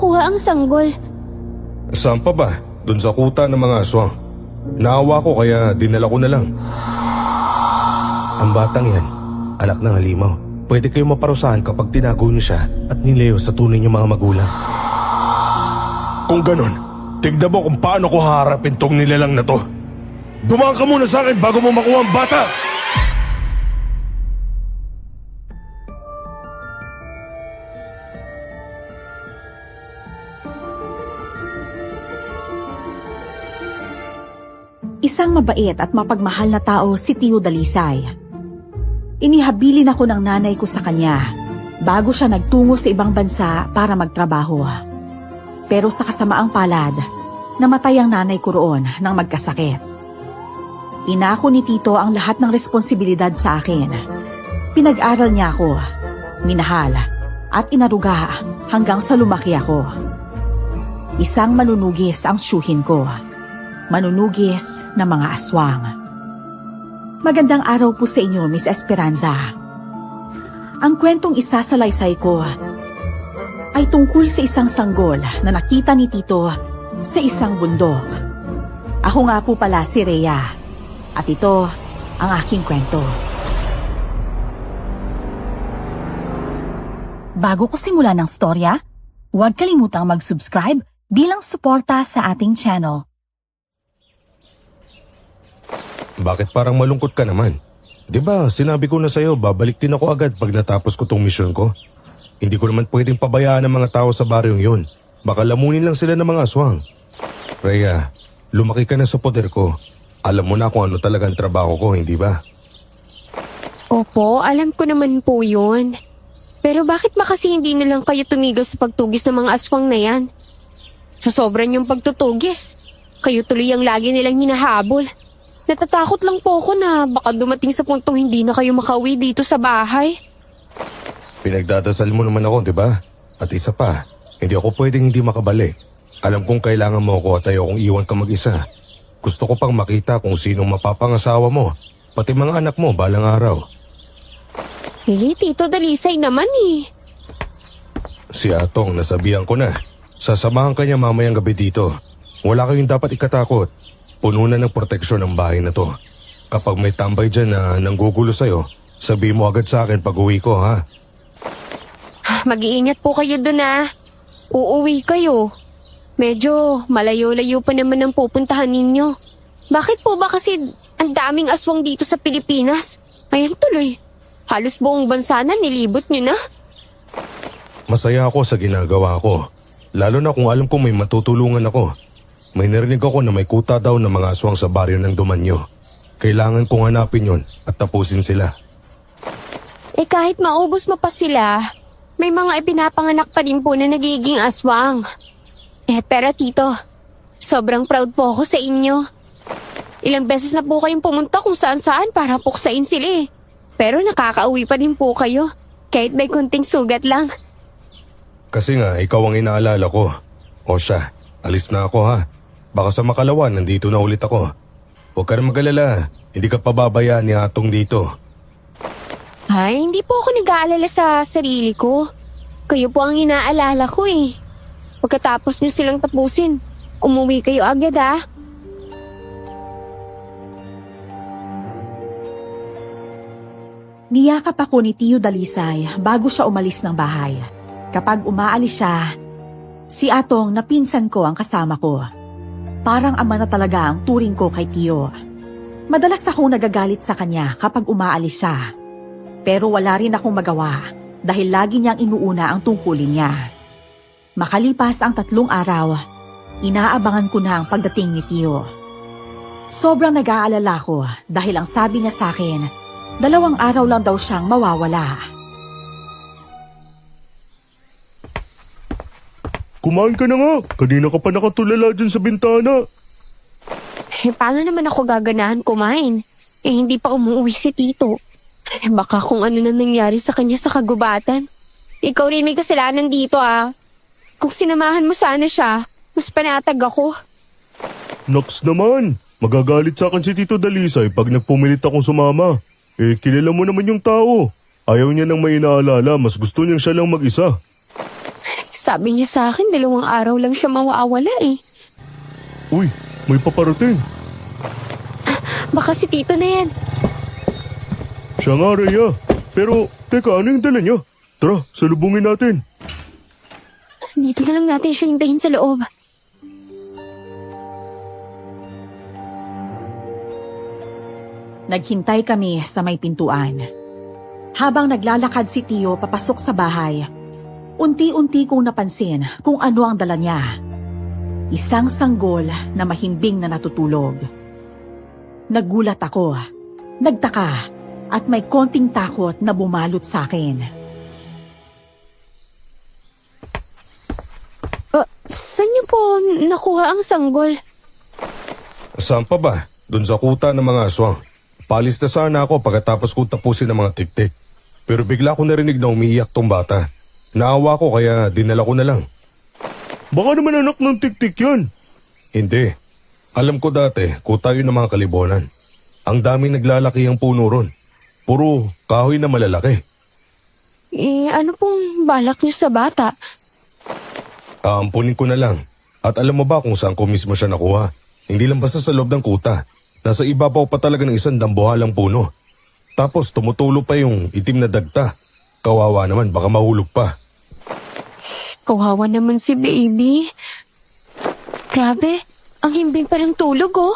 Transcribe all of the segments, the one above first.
makuha ang sanggol? Saan pa ba? Doon sa kuta ng mga aswang. Naawa ko kaya dinala ko na lang. Ang batang yan, anak ng halimaw. Pwede kayong maparusahan kapag tinago niyo siya at nilayo sa tunay niyong mga magulang. Kung ganon, tignan mo kung paano ko haharapin tong nilalang na to. Dumaan ka muna sa akin bago mo makuha ang bata! Isang mabait at mapagmahal na tao si Tio Dalisay. Inihabilin ako ng nanay ko sa kanya bago siya nagtungo sa ibang bansa para magtrabaho. Pero sa kasamaang palad, namatay ang nanay ko roon nang magkasakit. Inako ni Tito ang lahat ng responsibilidad sa akin. Pinag-aral niya ako, minahal, at inaruga hanggang sa lumaki ako. Isang manunugis ang tiyuhin ko. Manunugis ng mga aswang. Magandang araw po sa inyo, Miss Esperanza. Ang kwentong isasalaysay ko ay tungkol sa isang sanggol na nakita ni Tito sa isang bundok. Ako nga po pala si Rhea at ito ang aking kwento. Bago ko simulan ng storya, huwag kalimutang mag-subscribe bilang suporta sa ating channel. Bakit parang malungkot ka naman? 'Di ba sinabi ko na sa'yo babalik din ako agad pag natapos ko tong misyon ko? Hindi ko naman pwedeng pabayaan ang mga tao sa baryong yun. Baka lamunin lang sila ng mga aswang. Rhea, lumaki ka na sa poder ko. Alam mo na kung ano talagang trabaho ko, hindi ba? Opo, alam ko naman po yun. Pero bakit ba kasi hindi na lang kayo tumigil sa pagtugis ng mga aswang na yan? Sa sobrang yung pagtutugis, kayo tuloy ang lagi nilang hinahabol. Natatakot lang po ako na baka dumating sa puntong hindi na kayo makauwi dito sa bahay. Pinagdadasal mo naman ako, di ba? At isa pa, hindi ako pwedeng hindi makabalik. Alam kong kailangan mo ako at ayokong iwan ka mag-isa. Gusto ko pang makita kung sinong mapapangasawa mo, pati mga anak mo balang araw. Tito Dalisay naman eh. Si Atong, nasabihan ko na. Sasamahan ka niya mamayang gabi dito. Wala kayong dapat ikatakot. Puno na ng proteksyon ang bahay na to. Kapag may tambay dyan na nanggugulo sa'yo, sabihin mo agad sa akin pag uwi ko, ha? Mag-iingat po kayo dun ah. Uuwi kayo. Medyo malayo-layo pa naman ang pupuntahan ninyo. Bakit po ba kasi ang daming aswang dito sa Pilipinas? Ayan tuloy. Halos buong bansa na nilibot nyo na. Masaya ako sa ginagawa ko. Lalo na kung alam kong may matutulungan ako. May narinig ako na may kuta daw ng mga aswang sa baryo ng Dumanyo. Kailangan kong hanapin yon at tapusin sila. Eh kahit maubos mo pa sila, may mga ipinapanganak pa rin po na nagiging aswang. Pero tito, sobrang proud po ako sa inyo. Ilang beses na po kayong pumunta kung saan-saan para puksain sila eh. Pero nakakauwi pa rin po kayo, kahit may kunting sugat lang. Kasi nga, ikaw ang inaalala ko. O siya, alis na ako ha. Baka sa makalawa, nandito na ulit ako. Huwag ka na mag-alala, hindi ka pababayaan ni Atong dito. Ay, hindi po ako nag-aalala sa sarili ko. Kayo po ang inaalala ko eh. Pagkatapos nyo silang tapusin, umuwi kayo agad ah. Niyakap ako ni Tio Dalisay bago siya umalis ng bahay. Kapag umaalis siya, si Atong na pinsan ko ang kasama ko. Parang ama na talaga ang turing ko kay Tio. Madalas akong nagagalit sa kanya kapag umaalis siya. Pero wala rin akong magawa dahil lagi niyang inuuna ang tungkulin niya. Makalipas ang 3 araw, inaabangan ko na ang pagdating ni Tio. Sobrang nag-aalala ko dahil ang sabi niya sa akin, 2 araw lang daw siyang mawawala. Kumain ka na nga. Kanina ka pa nakatulala dyan sa bintana. Paano naman ako gaganahan kumain? Hindi pa umuwi si Tito. Baka kung ano na nangyari sa kanya sa kagubatan. Ikaw rin may kasalanan dito ah. Kung sinamahan mo sana siya, mas panatag ako. Nox naman. Magagalit sa akin si Tito Dalisay pag nagpumilit akong sumama. Kilala mo naman yung tao. Ayaw niya nang may inaalala, mas gusto niyang siya lang mag-isa. Sabi niya sa akin, 2 araw lang siya mawawala eh. Uy, may paparating. Baka si Tito na yan. Siya nga, Rhea. Pero, teka, ano yung dala niya? Tara, salubungin natin. Dito na lang natin siya hintayin sa loob. Naghintay kami sa may pintuan. Habang naglalakad si Tio papasok sa bahay, unti-unti kong napansin kung ano ang dala niya. Isang sanggol na mahimbing na natutulog. Nagulat ako, nagtaka, at may konting takot na bumalot sa akin. Saan niyo po nakuha ang sanggol? Saan pa ba? Doon sa kuta ng mga aswang. Palis na sana ako pagkatapos kong tapusin ang mga tiktik. Pero bigla ko narinig na umiiyak tong bata. Naawa ko kaya dinala ko na lang. Baka naman anak ng tiktik yan. Hindi. Alam ko dati, kuta yun ng mga kalibonan. Ang daming naglalaki ang puno ron. Puro kahoy na malalaki. Ano pong balak niyo sa bata? Aampunin ko na lang. At alam mo ba kung saan ko mismo siya nakuha? Hindi lang basta sa loob ng kuta. Nasa ibabaw pa talaga ng isang dambuhalang puno. Tapos tumutulo pa yung itim na dagta. Kawawa naman, baka mahulog pa. Kawawa naman si baby. Grabe, ang himbing pa ng tulog oh.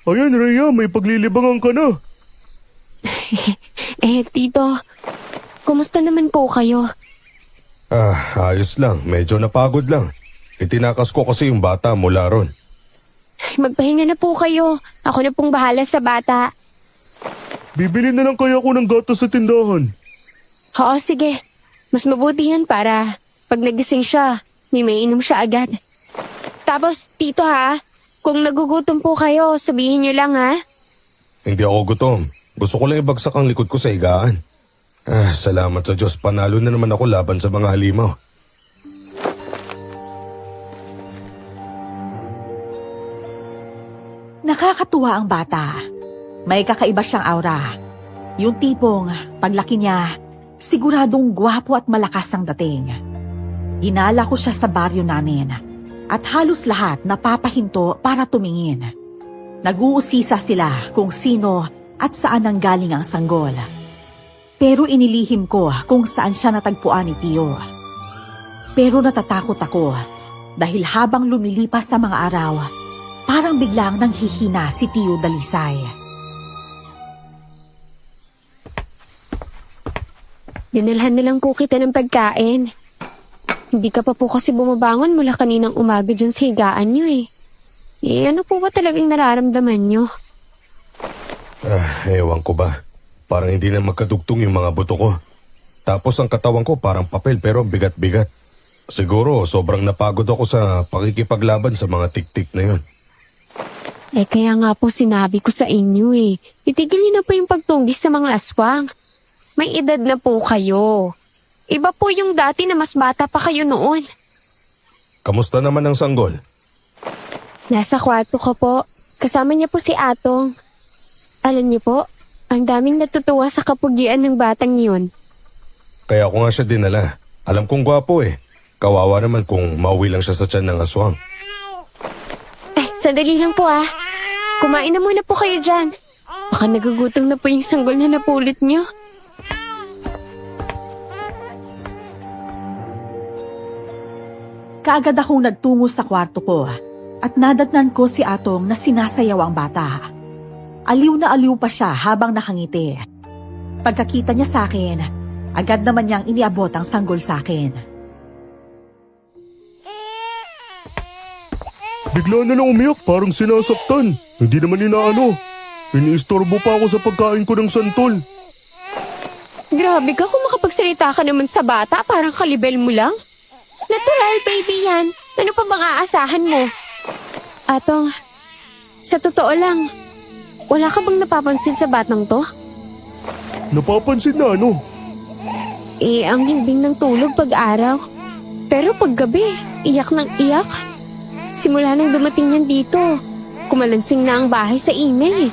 Ayan, Rhea, may paglilibangan ka na. Tito, kumusta naman po kayo? Ayos lang. Medyo napagod lang. Itinakas ko kasi yung bata mula ron. Magpahinga na po kayo. Ako na pong bahala sa bata. Bibili na lang kaya ako ng gatas sa tindahan. Oo, sige. Mas mabuti yan para pag nagising siya, may mainom siya agad. Tapos, Tito ha, kung nagugutom po kayo, sabihin niyo lang ha. Hindi ako gutom. Gusto ko lang ibagsak ang likod ko sa higaan. Salamat sa Diyos, panalo na naman ako laban sa mga halimaw. Nakakatuwa ang bata. May kakaiba siyang aura. Yung tipong, paglaki niya, siguradong gwapo at malakas ang dating. Ginala ko siya sa baryo namin at halos lahat napapahinto para tumingin. Nag-uusisa sila kung sino at saan nanggaling ang sanggol. Pero inilihim ko kung saan siya natagpuan ni Tio. Pero natatakot ako dahil habang lumilipas sa mga araw, parang biglang nanghihina si Tio Dalisay. Dinalhan na lang po kita ng pagkain. Hindi ka pa po kasi bumabangon mula kaninang umaga dyan sa higaan niyo eh. Ano po ba talagang nararamdaman niyo? Ewan ko ba. Parang hindi na magkadugtong yung mga buto ko. Tapos ang katawan ko parang papel pero bigat-bigat. Siguro sobrang napagod ako sa pakikipaglaban sa mga tiktik na yun. Kaya nga po sinabi ko sa inyo eh. Itigil niyo na po yung pagtunggis sa mga aswang. May edad na po kayo. Iba po yung dati na mas bata pa kayo noon. Kamusta naman ang sanggol? Nasa kwarto ko po. Kasama niya po si Atong. Alam niyo po, ang daming natutuwa sa kapugian ng batang yun. Kaya ako nga siya dinala. Alam kong gwapo eh. Kawawa naman kung mauwi lang siya sa tiyan ng aswang. Sandali lang po ah. Kumain na muna po kayo dyan. Baka nagugutom na po yung sanggol na napulit niyo. Kaagad akong nagtungo sa kwarto ko at nadatnan ko si Atong na sinasayaw ang bata. Aliw na aliw pa siya habang nakangiti. Pagkakita niya sa akin, agad naman niyang iniabot ang sanggol sa akin. Bigla na lang umiyak, parang sinasaktan. Hindi naman inaano. Iniistorbo pa ako sa pagkain ko ng santol. Grabe ka kung makapagsalita ka naman sa bata, parang kalibel mo lang. Natural, baby yan. Ano pa bang aasahan mo? Atong, sa totoo lang, wala ka bang napapansin sa batang to? Napapansin na ano? Ang himbing ng tulog pag-araw. Pero paggabi, iyak ng iyak. Simula nang dumating yan dito, kumalansing na ang bahay sa ingay.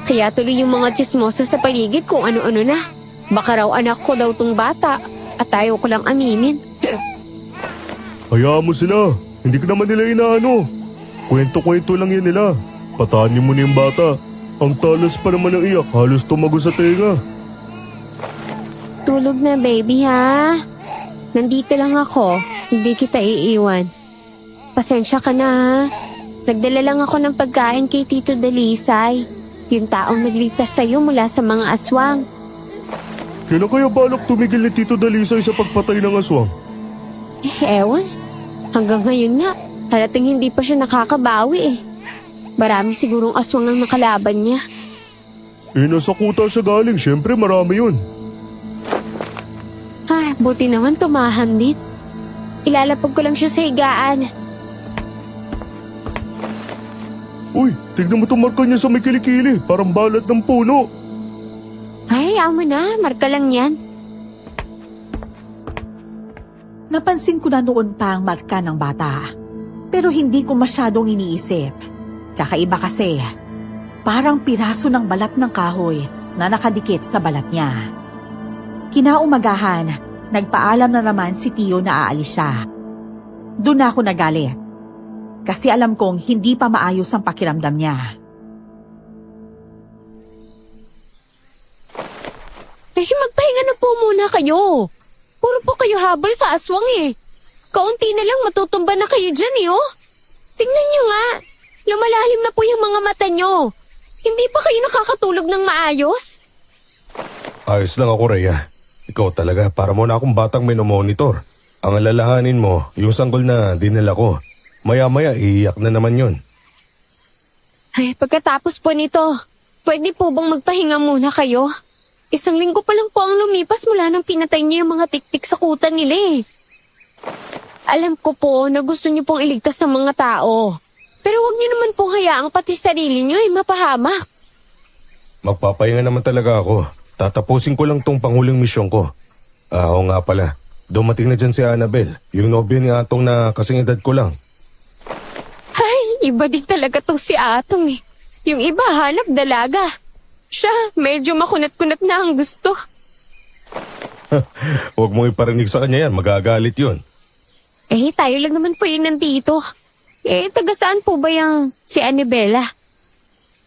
Kaya tuloy yung mga tsismoso sa paligid kung ano-ano na. Baka raw anak ko daw tong bata at ayaw ko lang aminin. Hayaan mo sila. Hindi ka naman nila inaano. Kwento-kwento lang yan nila. Patanin mo na yung bata. Ang talas pa naman ng iyak, halos tumago sa tenga. Tulog na, baby, ha? Nandito lang ako. Hindi kita iiwan. Pasensya ka na, ha? Nagdala lang ako ng pagkain kay Tito Dalisay. Yung taong nagligtas sa'yo mula sa mga aswang. Kailan kaya balak tumigil ni Tito Dalisay sa pagpatay ng aswang? Ewan. Hanggang ngayon nga, halating hindi pa siya nakakabawi eh. Marami sigurong aswang ang nakalaban niya. Nasa kuta siya galing, syempre marami yun. Buti naman tumahan din. Ilalapag ko lang siya sa higaan. Uy, tignan mo itong marka niya sa may kilikili, parang balat ng puno. Ay, amo na, marka lang yan. Napansin ko na noon pa ang marka ng bata. Pero hindi ko masyadong iniisip. Kakaiba kasi, parang piraso ng balat ng kahoy na nakadikit sa balat niya. Kinaumagahan, nagpaalam na naman si Tio na aalis siya. Doon na ako nagalit. Kasi alam kong hindi pa maayos ang pakiramdam niya. Magpahinga na po muna kayo. Puro po kayo habol sa aswang eh. Kaunti na lang matutumba na kayo dyan eh, oh. Tingnan nyo nga. Lumalalim na po yung mga mata nyo. Hindi pa kayo nakakatulog ng maayos? Ayos lang ako, Rhea. Ikaw talaga, para mo na akong batang minomonitor. Ang alalahanin mo, yung sanggol na dinala ko. Maya-maya, iiyak na naman yun. Ay, pagkatapos po nito, pwede po bang magpahinga muna kayo? 1 linggo pa lang po ang lumipas mula nang pinatay niyo yung mga tiktik sa kuta nila eh. Alam ko po na gusto niyo pong iligtas ang mga tao. Pero wag niyo naman po hayaang pati sarili niyo ay mapahamak. Magpapahinga naman talaga ako. Tatapusin ko lang tong panghuling misyon ko. Oo nga pala, dumating na dyan si Annabel, yung nobyo ni Atong na kasing edad ko lang. Ay, iba din talaga to si Atong eh. Yung iba hanap dalaga. Siya, medyo makunat-kunat na ang gusto. Huwag mo iparinig sa kanya yan, magagalit yun. Eh, tayo lang naman po yung nandito. Eh, taga saan po ba yung si Annabella?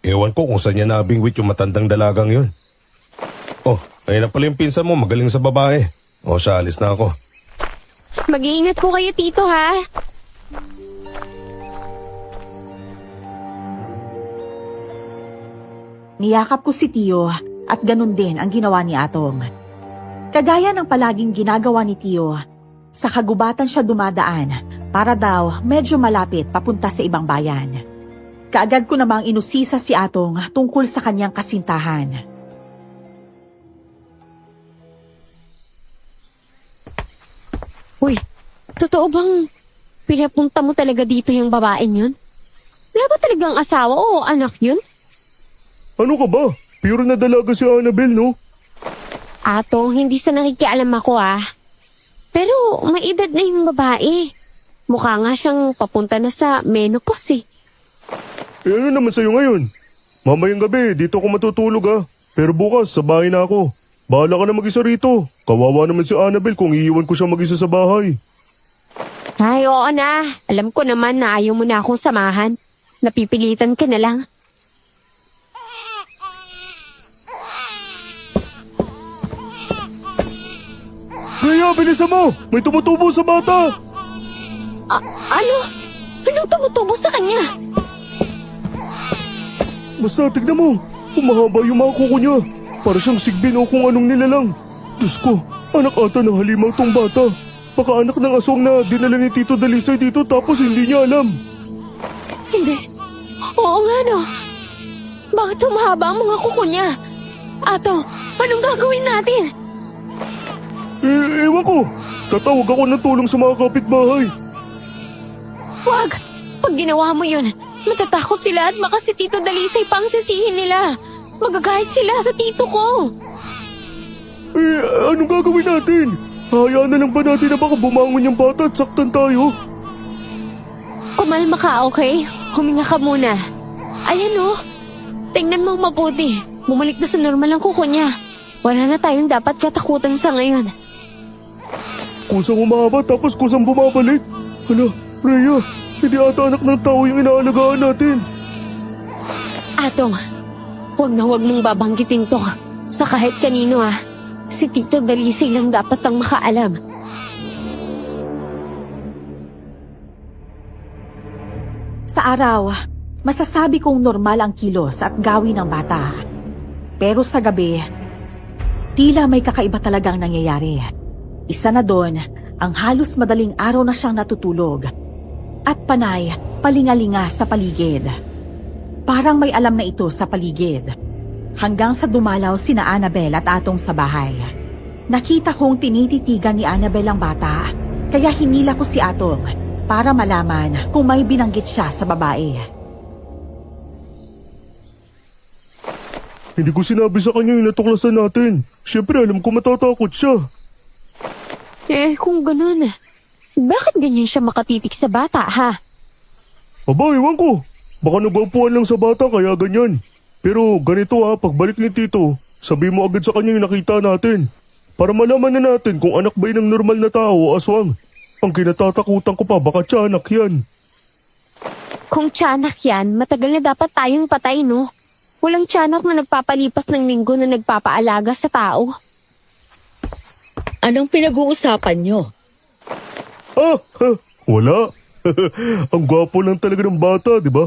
Ewan ko kung saan niya nabingwit yung matandang dalagang yun. Oh, ayun na pala yung pinsan mo, magaling sa babae. O, siya, alis na ako. Mag-iingat po kayo, Tito, ha? Niyakap ko si Tio at ganun din ang ginawa ni Atong. Kagaya ng palaging ginagawa ni Tio, sa kagubatan siya dumadaan para daw medyo malapit papunta sa ibang bayan. Kaagad ko namang inusisa si Atong tungkol sa kanyang kasintahan. Uy, totoo bang pinapunta mo talaga dito yung babaeng yun? Wala ba talagang asawa o anak yun? Ano ka ba? Pure na dalaga si Annabel, no? Atong, hindi sa nakikialam ako ah. Pero may edad na yung babae. Mukha nga siyang papunta na sa menopause eh. Eh ano naman sa'yo ngayon? Mamayang gabi, dito ako matutulog ha. Pero bukas, sa bahay na ako. Bahala ka na mag-isa rito. Kawawa naman si Annabel kung iiwan ko siya mag-isa sa bahay. Ay, oo na. Alam ko naman na ayaw mo na akong samahan. Napipilitan ka na lang. Rhea, bilisan mo! May tumutubo sa bata! Ano? Anong tumutubo sa kanya? Basta, tignan mo. Umahaba yung mga kuko niya. Para siyang sigbin o kung anong nilalang. Diyos ko, anak ata ng halimaw tong bata. Baka anak ng aswang na dinala ni Tito Dalisay dito tapos hindi niya alam. Hindi. Oo nga no. Bakit humahaba ang mga kuko niya? Ato, anong gagawin natin? Ewan ko. Tatawag ako ng tulong sa mga kapitbahay. Wag! Pag ginawa mo yun, matatakot sila at baka si Tito Dalisay pa ang sisihin nila. Magagahit sila sa tito ko. Anong gagawin natin? Hayaan na lang ba natin na baka bumangon yung bata at saktan tayo? Kumalma ka, okay? Huminga ka muna. Ayan oh. Tingnan mo mabuti. Bumalik na sa normal ang kuko niya. Wala na tayong dapat katakutan sa ngayon. Kusang umaba tapos kusang bumabalik. Hala, Rhea, hindi ata anak ng tao yung inaalagaan natin. Atong, huwag mong babanggitin to sa kahit kanino ah. Si Tito Dalisay lang dapat ang makaalam. Sa araw, masasabi kong normal ang kilos at gawin ng bata. Pero sa gabi, tila may kakaiba talagang nangyayari. Isa na doon, ang halos madaling araw na siyang natutulog. At panay, palingalinga sa paligid. Parang may alam na ito sa paligid. Hanggang sa dumalaw sina Annabel at Atong sa bahay. Nakita kong tinititigan ni Annabel ang bata, kaya hinila ko si Atong para malaman kung may binanggit siya sa babae. Hindi ko sinabi sa kanya yung natuklasan natin. Siyempre alam ko matatakot siya. Kung ganun, bakit ganyan siya makatitik sa bata ha? Aba, ewan ko. Baka nagwampuan lang sa bata kaya ganyan. Pero ganito pagbalik ni Tito, sabi mo agad sa kanya yung nakita natin. Para malaman na natin kung anak ba yun ng normal na tao o aswang. Ang kinatatakutan ko pa, baka tiyanak yan. Kung tiyanak yan, matagal na dapat tayong patay no? Walang tiyanak na nagpapalipas ng linggo na nagpapaalaga sa tao. Anong pinag-uusapan nyo? Wala. Ang gwapo lang talaga ng bata, di ba?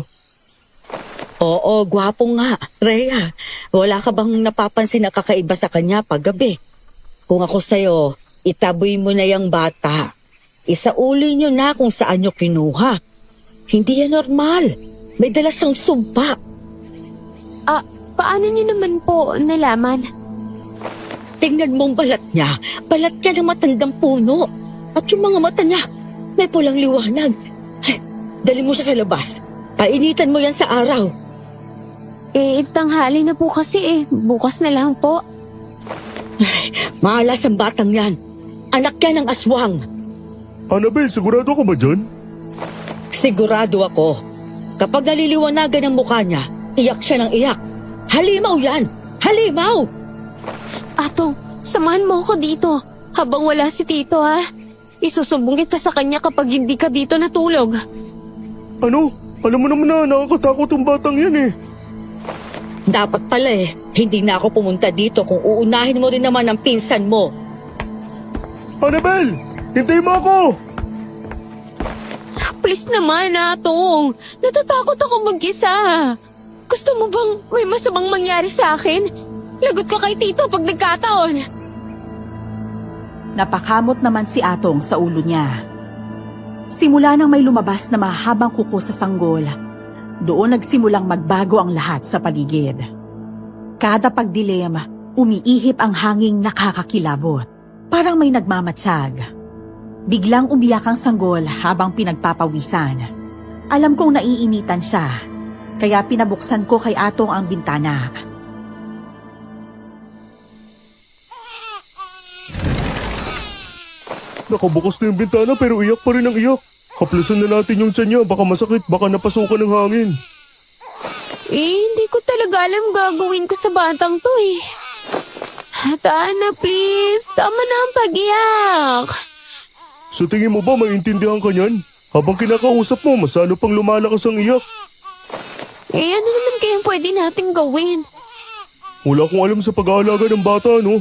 Oo, gwapo nga. Rhea, wala ka bang napapansin na kakaiba sa kanya paggabi? Kung ako sa'yo, itaboy mo na yung bata. Isauli nyo na kung saan nyo kinuha. Hindi yan normal. May dala siyang sumpa. Paano niyo naman po nalaman? Tingnan mong balat niya. Balat niya ng matandang puno. At yung mga mata niya, may pulang liwanag. Ay, dali mo siya sa labas. Painitan mo yan sa araw. Tanghali na po kasi bukas na lang po. Ay, malas ang batang yan. Anak yan ng aswang. Annabel, sigurado ka ba dyan? Sigurado ako. Kapag naliliwanagan ang mukha niya, iyak siya ng iyak. Halimaw yan! Halimaw! Atong, samahan mo ako dito habang wala si Tito ha. Isusumbong kita sa kanya kapag hindi ka dito natulog. Ano? Alam mo naman na nakakatakot ang batang yan Dapat pala hindi na ako pumunta dito kung uunahin mo rin naman ang pinsan mo. Annabel! Hintayin mo ako! Please naman, Atong. Natatakot ako mag-isa. Gusto mo bang may masamang mangyari sa akin? Lagot ka kay Tito pag nagkataon. Napakamot naman si Atong sa ulo niya. Simula nang may lumabas na mahabang kuko sa sanggol, doon nagsimulang magbago ang lahat sa paligid. Kada pagdilim, umiihip ang hanging nakakakilabot. Parang may nagmamatsyag. Biglang umiyak ang sanggol habang pinagpapawisan. Alam kong naiinitan siya, kaya pinabuksan ko kay Atong ang bintana. Nakabukas na yung bintana pero iyak pa rin ang iyak. Haplasan na natin yung tiyan niya, baka masakit, baka napasukan ng hangin. Hindi ko talaga alam gagawin ko sa batang to Tana, please. Tama na ang pag-iyak. Sa tingin mo ba maintindihan ka niyan? Habang kinakausap mo, mas lalo pang lumalakas ang iyak. Ano naman kayang pwede nating gawin? Wala akong alam sa pag-aalaga ng bata, no?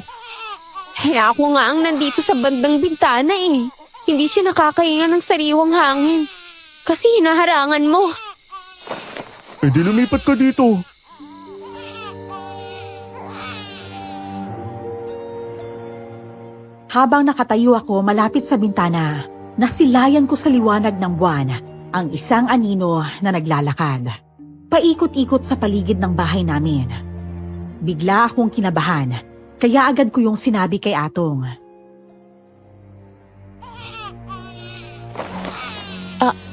Ako nga ang nandito sa bandang bintana Hindi siya nakakahinga ng sariwang hangin. Kasi hinaharangan mo. Di lumipat ka dito. Habang nakatayo ako malapit sa bintana, nasilayan ko sa liwanag ng buwan ang isang anino na naglalakad. Paikot-ikot sa paligid ng bahay namin. Bigla akong kinabahan, kaya agad ko yung sinabi kay Atong.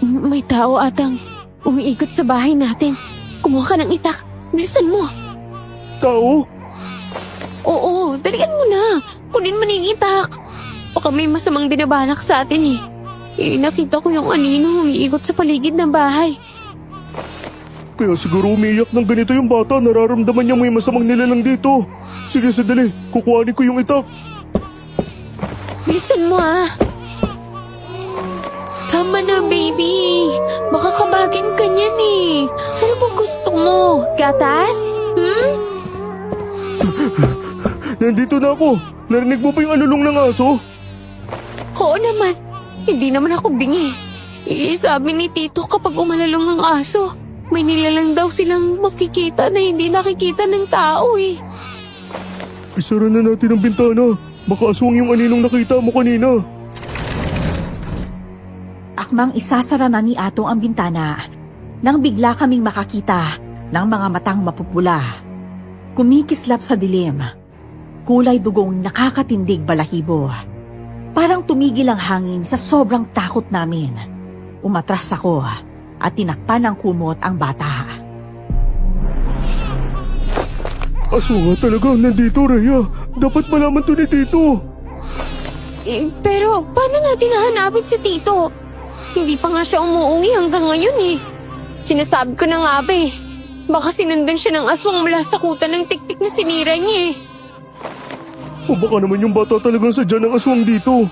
May tao atang umiikot sa bahay natin. Kumuha ka ng itak. Bilisan mo. Tao? Oo, dalian mo na. Kunin mo na yung itak. Baka may masamang binabalak sa atin nakita ko yung anino umiikot sa paligid ng bahay. Kaya siguro umiiyak ng ganito yung bata, nararamdaman niya may masamang nilalang dito. Sige, sadali, kukuhanin ko yung itak. Bilisan mo Tama naman na, baby. Baka kabagin ka niyan eh. Ano ba gusto mo? Gatas? Nandito na ako. Narinig mo ba yung alulong ng aso? Oo naman. Hindi naman ako bingi. Sabi ni Tito kapag umalalong ang aso, may nilalang daw silang makikita na hindi nakikita ng tao eh. Isara na natin ang bintana. Baka aswang yung aninong nakita mo kanina. Akmang isasara na ni Atong ang bintana nang bigla kaming makakita ng mga matang mapupula. Kumikislap sa dilim. Kulay dugong nakakatindig balahibo. Parang tumigil ang hangin sa sobrang takot namin. Umatras ako at tinakpan ng kumot ang bata. Aswang nga talaga nandito, Rhea. Dapat malaman to ni Tito. Pero paano natin nahanapin si Tito? Hindi pa nga siya umuwi hanggang ngayon eh. Sinasabi ko na nga ba eh. Baka sinundan siya ng aswang mula sa kuta ng tiktik na sinira niya eh. O baka naman yung bata talagang sadya ng aswang dito.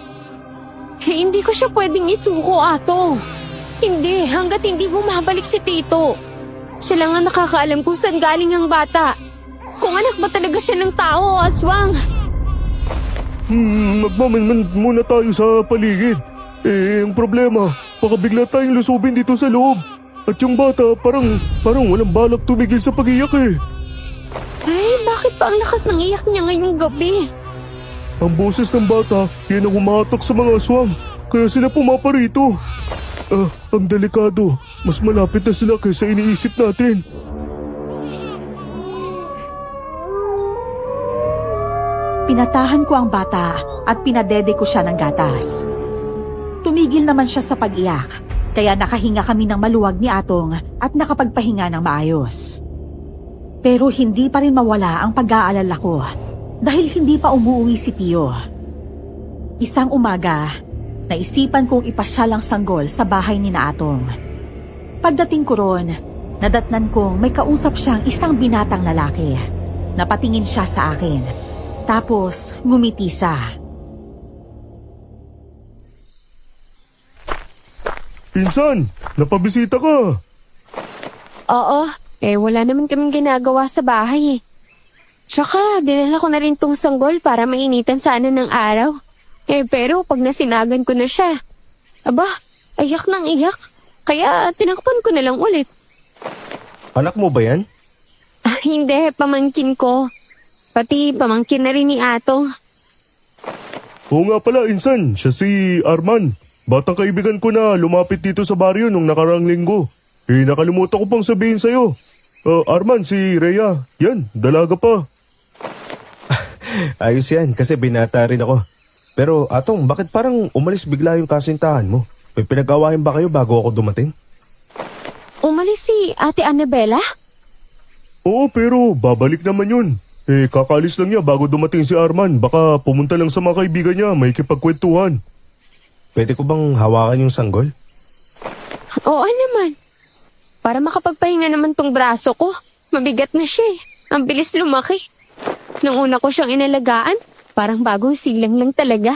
Hindi ko siya pwedeng isuko, Ato. Hindi, hanggat hindi bumabalik si Tito. Siya lang ang nakakaalam kung saan galing ang bata. Kung anak ba talaga siya ng tao o aswang. Magmamanman muna tayo sa paligid. Ang problema, baka bigla tayong lusubin dito sa loob. At yung bata parang walang balak tumigil sa pag-iyak eh. Ay, bakit pa ang lakas ng iyak niya ngayong gabi? Ang boses ng bata, yan ang humahatak sa mga aswang. Kaya sila pumaparito. Ang delikado. Mas malapit na sila kaysa iniisip natin. Pinatahan ko ang bata at pinadede ko siya ng gatas. Tumigil naman siya sa pag-iyak, kaya nakahinga kami ng maluwag ni Atong at nakapagpahinga ng maayos. Pero hindi pa rin mawala ang pag-aalala ko dahil hindi pa umuwi si Tio. Isang umaga, naisipan kong ipasyal ang sanggol sa bahay ni Atong. Pagdating ko ron, nadatnan kong may kausap siyang isang binatang lalaki. Napatingin siya sa akin. Tapos, ngumiti siya. Insan, napabisita ka. Oo, wala naman kaming ginagawa sa bahay eh. Tsaka, dinala ko na rin tong sanggol para mainitan sana ng araw. Pero pag nasinagan ko na siya, aba, ayak nang iyak. Kaya tinakpan ko na lang ulit. Anak mo ba yan? Hindi, pamangkin ko. Pati pamangkin na rin ni Ato. Oo nga pala, Insan, siya si Arman. Batang kaibigan ko na lumapit dito sa baryo nung nakarang linggo. Nakalimutan ko pang sabihin sa'yo. Arman, si Rhea. Yan, dalaga pa. Ayos yan, kasi binata rin ako. Pero Atong, bakit parang umalis bigla yung kasintahan mo? May pinag-awahin ba kayo bago ako dumating? Umalis si Ate Annabella? Oo, pero babalik naman yun. Kakalis lang niya bago dumating si Arman. Baka pumunta lang sa mga kaibigan niya, may kipagkwentuhan. Pwede ko bang hawakan yung sanggol? Oo naman. Para makapagpahinga naman tong braso ko. Mabigat na siya eh. Ang bilis lumaki. Nung una ko siyang inalagaan, parang bagong silang lang talaga.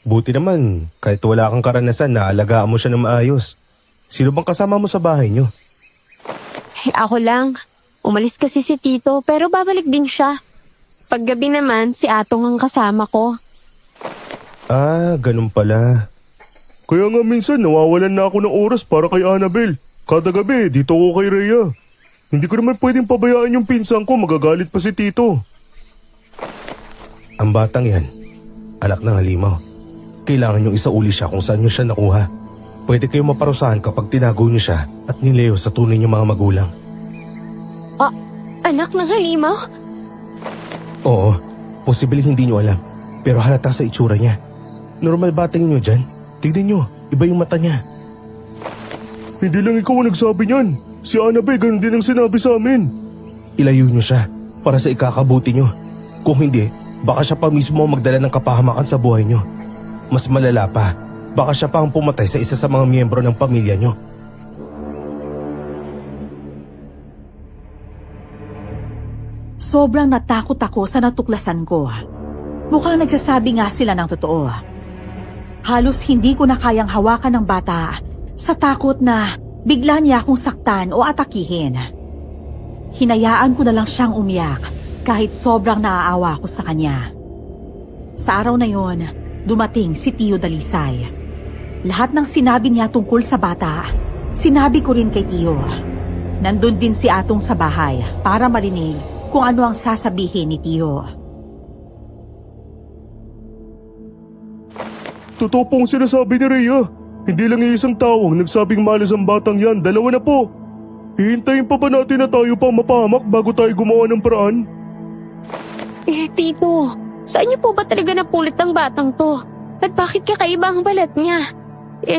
Buti naman, kahit wala kang karanasan, naalagaan mo siya ng maayos. Sino bang kasama mo sa bahay niyo? Ako lang. Umalis kasi si Tito pero babalik din siya. Paggabi naman si Atong ang kasama ko. Ganun pala. Kaya nga minsan nawawalan na ako ng oras para kay Annabel. Kada gabi, dito ako kay Rhea. Hindi ko naman pwedeng pabayaan yung pinsan ko, magagalit pa si Tito. Ang batang yan, anak ng halimaw. Kailangan nyo isauli siya kung saan nyo siya nakuha. Pwede kayo maparusahan kapag tinago nyo siya at nileyo sa tunay nyo mga magulang. Anak ng halimaw? Oo, posibleng hindi nyo alam. Pero halata sa itsura niya. Normal ba tingin nyo dyan? Tignan nyo, iba yung mata niya. Hindi lang ikaw ang nagsabi niyan. Si Annabel ganun din ang sinabi sa amin. Ilayo nyo siya para sa ikakabuti nyo. Kung hindi, baka siya pa mismo magdala ng kapahamakan sa buhay nyo. Mas malala pa, baka siya pa ang pumatay sa isa sa mga miyembro ng pamilya nyo. Sobrang natakot ako sa natuklasan ko. Mukhang nagsasabi nga sila ng totoo. Halos hindi ko na kayang hawakan ng bata sa takot na bigla niya akong saktan o atakihin. Hinayaan ko na lang siyang umiyak kahit sobrang naaawa ko sa kanya. Sa araw na yon, dumating si Tio Dalisay. Lahat ng sinabi niya tungkol sa bata, sinabi ko rin kay Tio. Nandun din si Atong sa bahay para marinig kung ano ang sasabihin ni Tio. Totoo pong sinasabi ni Rhea. Hindi lang iisang tao ang nagsabing malas ang batang yan, 2 na po. Hihintayin pa ba natin na tayo pa mapahamak bago tayo gumawa ng paraan? Tito, saan niyo po ba talaga napulot ang batang to? At bakit kakaiba ang balat niya?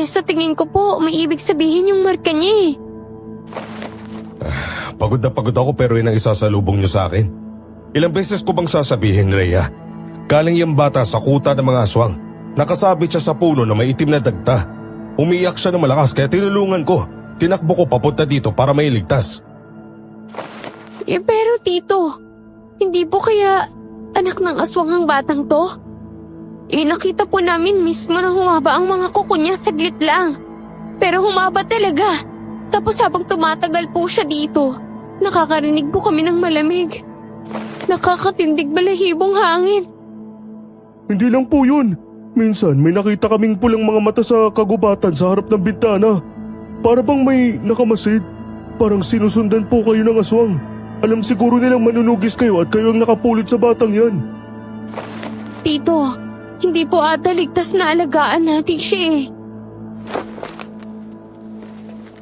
Sa tingin ko po, may ibig sabihin yung marka niya eh. Pagod na pagod ako pero yun ang isasalubong niyo sa akin. Ilang beses ko bang sasabihin, Rhea? Galing yung bata sa kuta ng mga aswang. Nakasabit siya sa puno na may itim na dagta. Umiyak siya na malakas kaya tinulungan ko. Tinakbo ko papunta dito para mailigtas. Pero tito, hindi po kaya anak ng aswang ang batang to? Nakita po namin mismo na humaba ang mga kuko niya saglit lang. Pero humaba talaga. Tapos habang tumatagal po siya dito, nakakarinig po kami ng malamig. Nakakatindig balahibong hangin. Hindi lang po yun. Minsan may nakita kaming pulang mga mata sa kagubatan sa harap ng bintana. Para bang may nakamasid. Parang sinusundan po kayo ng aswang. Alam siguro nilang manunugis kayo at kayo ang nakapulot sa batang yan. Tito, hindi po ata ligtas na alagaan natin siya eh.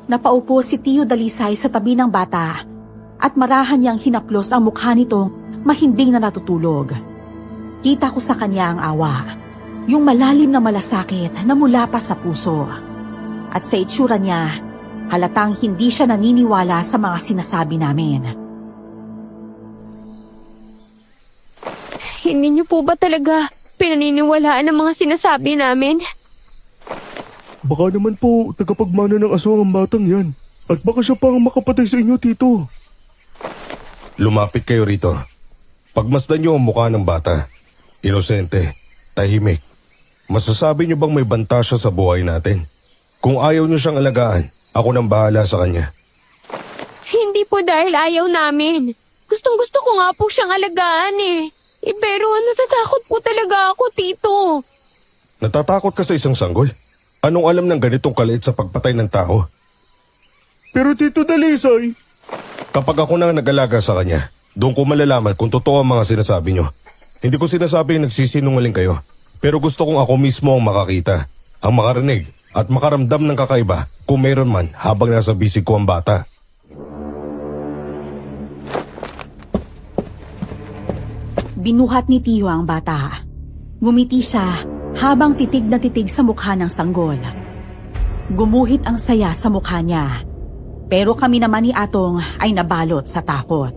Napaupo si Tio Dalisay sa tabi ng bata at marahan niyang hinaplos ang mukha nitong mahimbing na natutulog. Kita ko sa kanya ang awa, yung malalim na malasakit na mula pa sa puso. At sa itsura niya, halatang hindi siya naniniwala sa mga sinasabi namin. Hindi niyo po ba talaga pinaniniwalaan ang mga sinasabi namin? Baka naman po tagapagmana ng aswang ang batang yan. At baka siya pa ang makapatay sa inyo, Tito. Lumapit kayo rito. Pagmasdan niyo ang mukha ng bata. Inosente, tahimik. Masasabi niyo bang may banta siya sa buhay natin? Kung ayaw niyo siyang alagaan, ako nang bahala sa kanya. Hindi po dahil ayaw namin. Gustong-gusto ko nga po siyang alagaan eh. Pero natatakot po talaga ako, Tito. Natatakot ka sa isang sanggol? Anong alam ng ganitong kaliit sa pagpatay ng tao? Pero Tito Dalisay, Kapag ako na nag-alaga sa kanya, doon ko malalaman kung totoo ang mga sinasabi niyo. Hindi ko sinasabi na nagsisinungaling kayo. Pero gusto kong ako mismo ang makakita, ang makarinig at makaramdam ng kakaiba kung mayroon man habang nasa bisig ko ang bata. Binuhat ni Tio ang bata. Ngumiti siya habang titig na titig sa mukha ng sanggol. Gumuhit ang saya sa mukha niya. Pero kami naman ni Atong ay nabalot sa takot.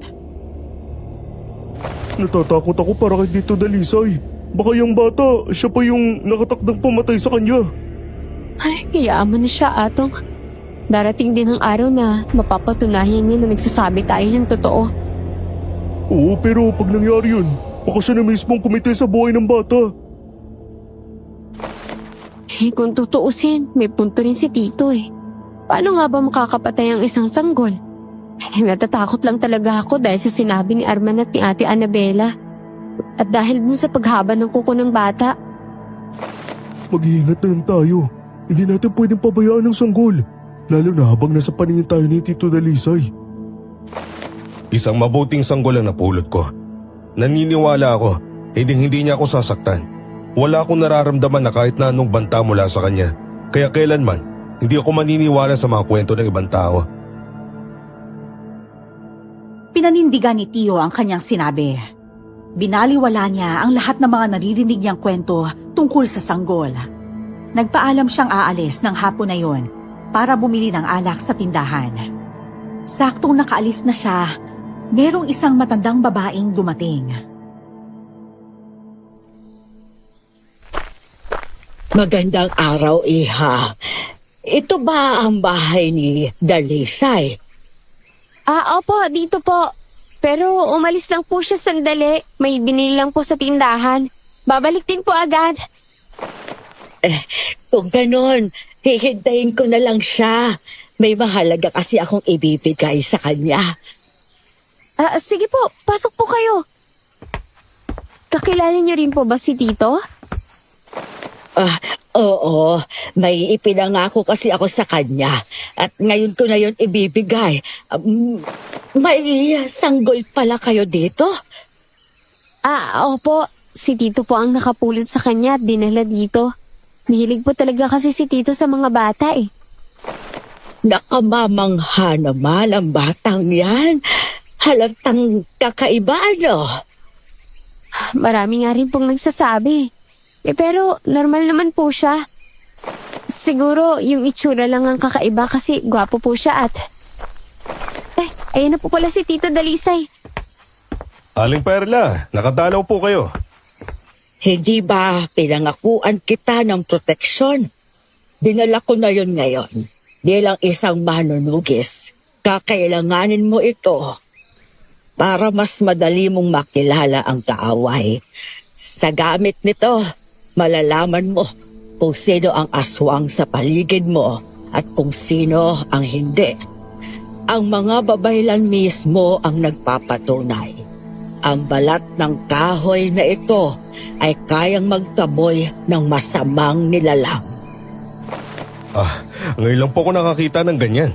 natatakot ako para kay Tito Dalisay. Baka yung bata, siya pa yung nakatakdang pumatay sa kanya. Ay, hayaan mo na siya, Atong. Darating din ang araw na mapapatunayan niya na nagsasabi tayo ng totoo. Oo, pero pag nangyari yun, baka siya na mismong kumite sa buhay ng bata. Kung tutuusin, may punto rin si Tito eh. Paano nga ba makakapatay ang isang sanggol? Natatakot lang talaga ako dahil sa sinabi ni Arman at ni Ate Annabella. At dahil dun sa paghaba ng kuko ng bata. Mag-iingat na lang tayo. Hindi natin pwedeng pabayaan ng sanggol. Lalo na habang nasa paningin tayo ni Tito Dalisay. Isang mabuting sanggol ang napulot ko. Naniniwala ako, hindi niya ako sasaktan. Wala akong nararamdaman na kahit na anong banta mula sa kanya. Kaya kailanman, hindi ako maniniwala sa mga kwento ng ibang tao. Pinanindigan ni Tio ang kanyang sinabi. Binaliwala niya ang lahat ng mga naririnig niyang kwento tungkol sa sanggol. Nagpaalam siyang aalis ng hapon na yon para bumili ng alak sa tindahan. Saktong nakaalis na siya, merong isang matandang babaeng dumating. Magandang araw, Iha. Ito ba ang bahay ni Dalisay? Opo, dito po. Pero umalis lang po siya sandali. May binili lang po sa tindahan. Babalik din po agad. Kung ganon, hihintayin ko na lang siya. May mahalaga kasi akong ibibigay sa kanya. Sige po, pasok po kayo. Kakilala niyo rin po ba si Tito? Oo, may ipinangako kasi ako sa kanya. At ngayon ko na yun ibibigay. May sanggol pala kayo dito? Opo. Si Tito po ang nakapulot sa kanya at dinala dito. Mahilig po talaga kasi si Tito sa mga bata eh. Nakamamangha naman ang batang yan. Halatang kakaiba, ano? Marami nga rin pong nagsasabi. Pero normal naman po siya. Siguro yung itsura lang ang kakaiba kasi gwapo po siya at... ayun na po pala si Tito Dalisay. Aling Perla, nakadalaw po kayo. Hindi ba pinangakuan kita ng proteksyon? Dinala ko na yun ngayon. Bilang isang manunugis, kakailanganin mo ito para mas madali mong makilala ang kaaway. Sa gamit nito, malalaman mo kung sino ang aswang sa paligid mo at kung sino ang hindi. Ang mga babaylan mismo ang nagpapatunay. Ang balat ng kahoy na ito ay kayang magtaboy ng masamang nilalang. Ngayon lang po ako nakakita ng ganyan.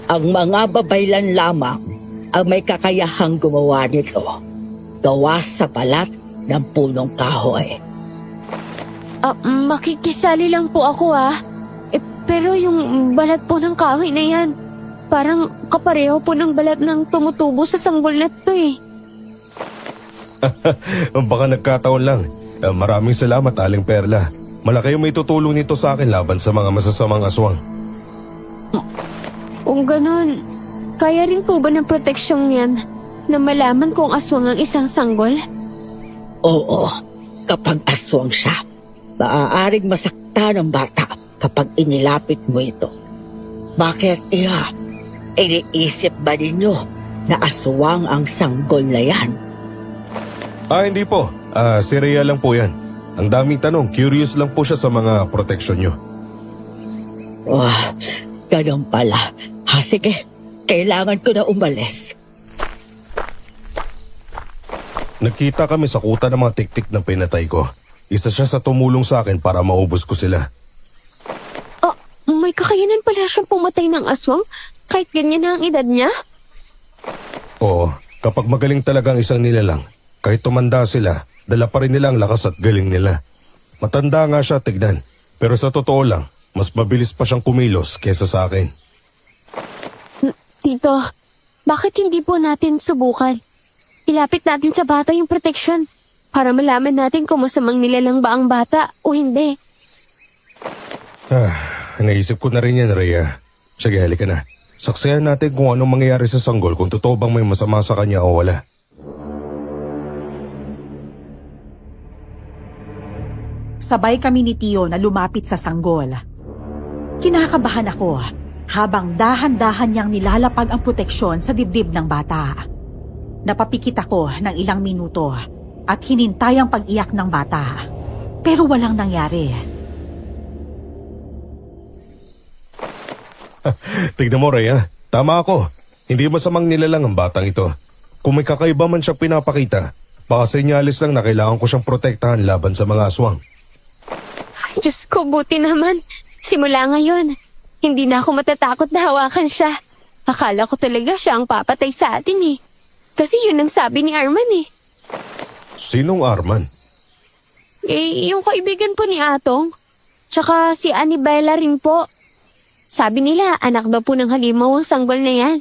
Ang mga babaylan lamang ang may kakayahang gumawa nito. Gawa sa balat ng punong kahoy. Makikisali lang po ako pero yung balat po ng kahoy na yan, parang kapareho po ng balat ng tumutubo sa sanggol na to eh. Baka nagkataon lang. Maraming salamat, Aling Perla. Malaki yung may tutulong nito sa akin laban sa mga masasamang aswang. Kung ganun, kaya rin po ba ng proteksyong yan na malaman kung aswang ang isang sanggol? Oo, kapag aswang siya, maaaring masakta ng bata kapag inilapit mo ito. Bakit iniisip ba ninyo na aswang ang sanggol na yan? Hindi po. Si Rhea lang po yan. Ang daming tanong, curious lang po siya sa mga proteksyon nyo. Ganun pala. Sige, kailangan ko na umalis. Nagkita kami sa kuta ng mga tiktik ng pinatay ko. Isa siya sa tumulong sa akin para maubos ko sila. May kakayanan pala siyang pumatay ng aswang kahit ganyan na ang edad niya? Oo, kapag magaling talaga ang isang nilalang, kahit tumanda sila, dala pa rin nila ang lakas at galing nila. Matanda nga siya tignan, pero sa totoo lang, mas mabilis pa siyang kumilos kesa sa akin. Tito, bakit hindi po natin subukan? Ilapit natin sa bata yung proteksyon para malaman natin kung masamang nilalang ba ang bata o hindi. Naisip ko na rin yan, Rhea. Sige, halika na. Saksihan natin kung anong mangyayari sa sanggol, kung totoo bang may masama sa kanya o wala. Sabay kami ni Tio na lumapit sa sanggol. Kinakabahan ako habang dahan-dahan niyang nilalapag ang proteksyon sa dibdib ng bata. Napapikit ako ng ilang minuto at hinintay ang pag-iyak ng bata. Pero walang nangyari. Tignan mo, Rhea. Tama ako. Hindi masamang nilalang ang batang ito. Kung may kakaiba man siyang pinapakita, baka senyalis lang na kailangan ko siyang protektahan laban sa mga aswang. Ay, Diyos ko, buti naman. Simula ngayon, hindi na ako matatakot na hawakan siya. Akala ko talaga siya ang papatay sa atin eh. Kasi yun ang sabi ni Arman eh. Sinong Arman? Yung kaibigan po ni Atong. Tsaka si Anibela rin po. Sabi nila, anak daw po ng halimaw ang sanggol na yan.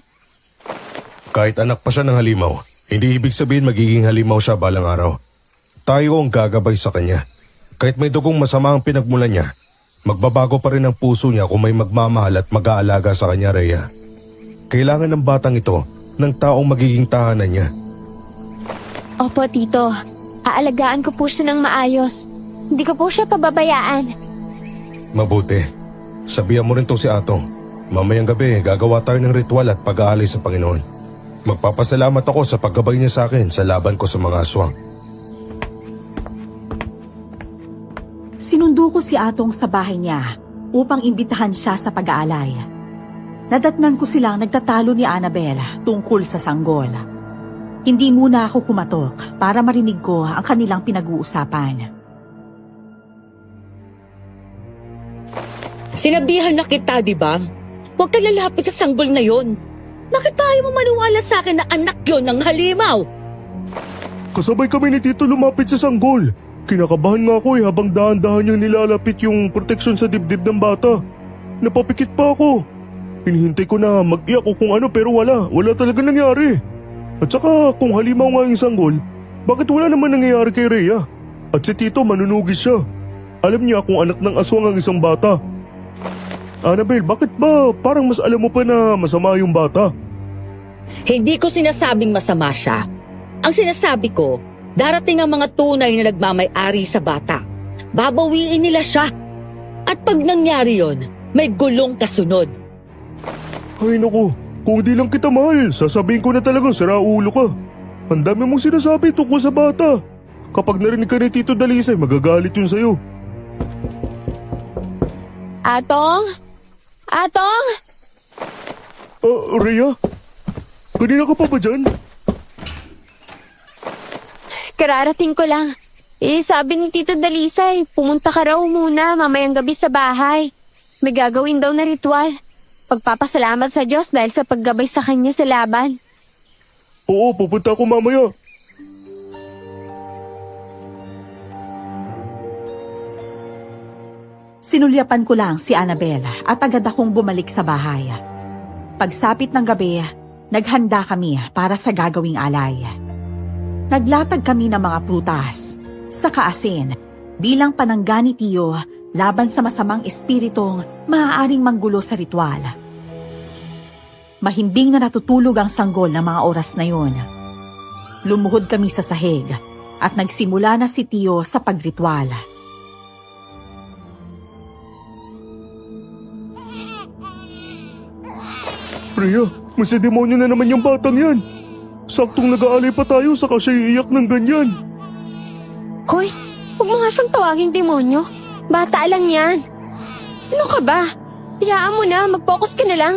Kahit anak pa siya ng halimaw, hindi ibig sabihin magiging halimaw siya balang araw. Tayo ang gagabay sa kanya. Kahit may dugong masama ang pinagmulan niya, magbabago pa rin ang puso niya kung may magmamahal at mag-aalaga sa kanya, Rhea. Kailangan ng batang ito ng taong magiging tahanan niya. Opo, Tito. Aalagaan ko po siya ng maayos. Hindi ko po siya pababayaan. Mabuti. Sabihan mo rin to si Atong. Mamayang gabi, gagawa tayo ng ritual at pag-aalay sa Panginoon. Magpapasalamat ako sa paggabay niya sa akin sa laban ko sa mga aswang. Sinundo ko si Atong sa bahay niya upang imbitahan siya sa pag-aalay. Nadatnan ko silang nagtatalo ni Annabel tungkol sa sanggol. Hindi muna ako kumatok para marinig ko ang kanilang pinag-uusapan. Sinabihan na kita, di ba? Huwag ka lalapit sa sanggol na yon. Bakit tayo mo maniwala sa akin na anak yon ng halimaw? Kasabay kami ni Tito lumapit sa sanggol. Kinakabahan nga ako habang dahan-dahan niyang nilalapit yung proteksyon sa dibdib ng bata. Napapikit pa ako. Hinihintay ko na mag-iyak o kung ano pero wala talaga nangyari. At saka kung halimaw nga yung sanggol, bakit wala naman nangyayari kay Rhea? At si Tito manunugis siya. Alam niya kung anak ng aswang ang isang bata. Annabel, bakit ba parang mas alam mo pa na masama yung bata? Hindi ko sinasabing masama siya. Ang sinasabi ko, darating ang mga tunay na nagmamay-ari sa bata. Babawiin nila siya. At pag nangyari yon, may gulong kasunod. Ay naku, kung di lang kita mahal, sasabihin ko na talagang siraulo ka. Ang dami mong sinasabi tungkol sa bata. Kapag narinig ka ni Tito Dalisay, magagalit yun sa'yo. Atong? Atong? Rhea? Kanina ka pa ba dyan? Kararating ko lang. Sabi ni Tito Dalisay, pumunta ka raw muna mamayang gabi sa bahay. May gagawin daw na ritual. Pagpapasalamat sa Diyos dahil sa paggabay sa kanya sa laban. Oo, pupunta ako mamaya. Sinulyapan ko lang si Annabel at agad akong bumalik sa bahay. Pagsapit ng gabi, naghanda kami para sa gagawing alay. Naglatag kami ng mga prutas, saka asin, bilang panangga ni Tiyo laban sa masamang espiritong maaaring manggulo sa ritual. Mahimbing na natutulog ang sanggol ng mga oras na yun. Lumuhod kami sa sahig at nagsimula na si Tiyo sa pagritual. Rhea, may demonyo na naman yung batang yan. Saktong nag-aalay pa tayo saka siya iiyak ng ganyan. Hoy, huwag mo nga siyang tawaging demonyo. Bata lang yan. Ano ka ba? Hayaan mo na, mag-focus ka na lang.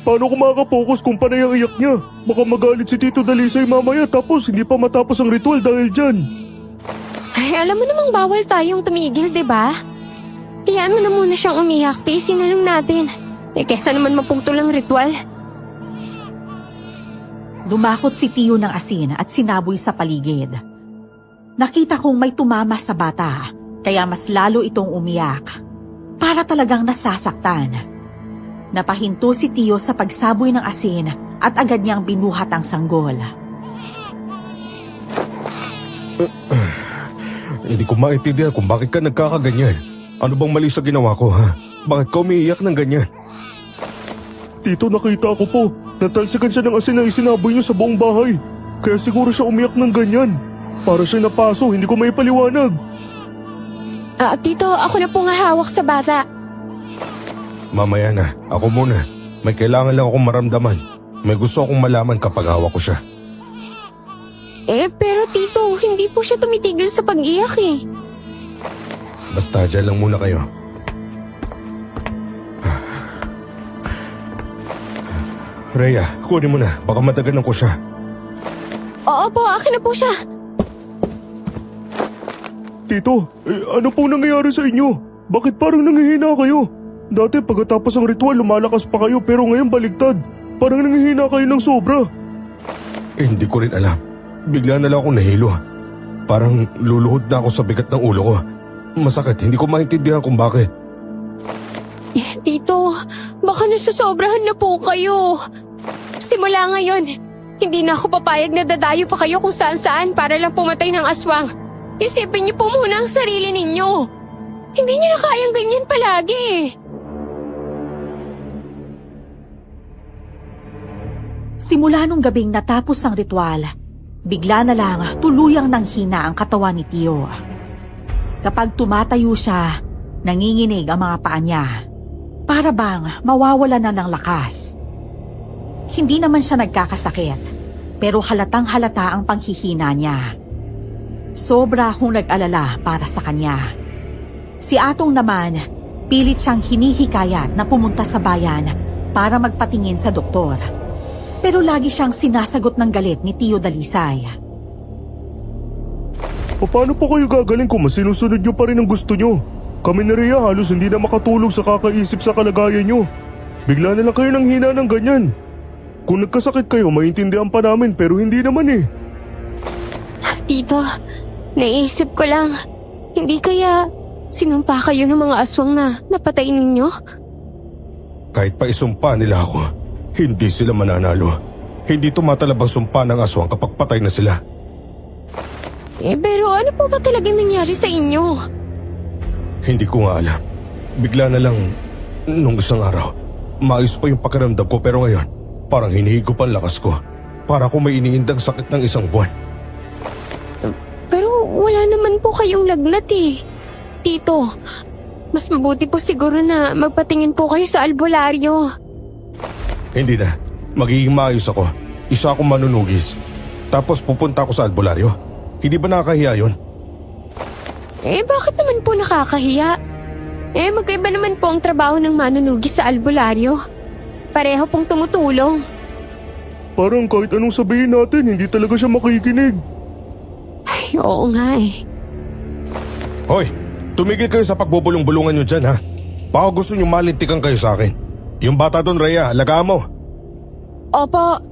Paano ko makakapokus kung panay ang iyak niya? Baka magalit si Tito Dalisay mamaya tapos hindi pa matapos ang ritual dahil dyan. Ay, alam mo namang bawal tayong tumigil, di ba? Hayaan mo na muna siyang umiyak, tiisin na lang natin. Kesa naman mapungtol ang ritual. Dumakot si Tiyo ng asin at sinaboy sa paligid. Nakita kong may tumama sa bata, kaya mas lalo itong umiyak. Para talagang nasasaktan. Napahinto si Tiyo sa pagsaboy ng asin at agad niyang binuhat ang sanggol. Hindi ko maintindihan kung bakit ka nagkakaganyan. Ano bang mali sa ginawa ko, ha? Bakit ka umiiyak ng ganyan? Tito, nakita ko po. Natalsikan siya ng asin na isinaboy niyo sa buong bahay. Kaya siguro siya umiyak ng ganyan. Para siya napaso, hindi ko may paliwanag. Tito, ako na po nga hawak sa bata. Mamaya na, ako muna. May kailangan lang akong maramdaman. May gusto akong malaman kapag hawak ko siya. Pero Tito, hindi po siya tumitigil sa pag-iyak eh. Basta dyan lang muna kayo. Rhea, kunin mo na. Baka matagalan ko siya. Oo po, akin na po siya. Tito, ano pong nangyayari sa inyo? Bakit parang nangihina kayo? Dati pagkatapos ng ritual lumalakas pa kayo pero ngayon baligtad. Parang nangihina kayo ng sobra. Hindi ko rin alam. Bigla na lang akong nahilo. Parang luluhod na ako sa bigat ng ulo ko. Masakit, hindi ko maintindihan kung bakit. Tito, baka nasusobrahan na po kayo. Simula ngayon, hindi na ako papayag na dadayo pa kayo kung saan-saan para lang pumatay ng aswang. Isipin niyo po muna ang sarili ninyo. Hindi niyo na kayang ganyan palagi. Simula nung gabing natapos ang ritual, bigla na lang tuluyang nanghina ang katawan ni Tiyo. Kapag tumatayo siya, nanginginig ang mga paa niya. Para bang mawawala na ng lakas. Hindi naman siya nagkakasakit, pero halatang halata ang panghihina niya. Sobra akong nag-alala para sa kanya. Si Atong naman, pilit siyang hinihikayat na pumunta sa bayan para magpatingin sa doktor. Pero lagi siyang sinasagot ng galit ni Tio Dalisay. Paano po kayo gagaling kung mas sinusunod nyo pa rin ang gusto nyo? Kami ni Rhea halos hindi na makatulog sa kakaisip sa kalagayan nyo. Bigla na lang kayo nang hina ng ganyan. Kung nagkasakit kayo, maintindihan pa namin pero hindi naman eh. Tito, naisip ko lang, hindi kaya sinumpa kayo ng mga aswang na napatay ninyo? Kahit pa isumpa nila ako, hindi sila mananalo. Hindi tumatalab ang sumpa ng aswang kapag patay na sila. Pero ano po ba talaga nangyari sa inyo? Hindi ko nga alam. Bigla na lang, nung isang araw, maayos pa yung pakiramdam ko pero ngayon, parang hinihigop ang lakas ko. Para kung may iniindang sakit ng isang buwan. Pero wala naman po kayong lagnat eh. Tito, mas mabuti po siguro na magpatingin po kayo sa albularyo. Hindi na. Magiging maayos ako. Isa akong manunugis. Tapos pupunta ako sa albularyo. Hindi ba nakakahiya yun? Bakit naman po nakakahiya? Magkaiba naman po ang trabaho ng manunugis sa albularyo. Pareho pong tumutulong. Parang kahit anong sabihin natin, hindi talaga siya makikinig. Ay, oo nga eh. Hoy, tumigil kayo sa pagbubulong-bulungan nyo dyan ha. Baka gusto nyo malintikan kayo sa akin. Yung bata doon, Rhea, alagaan mo. Opo.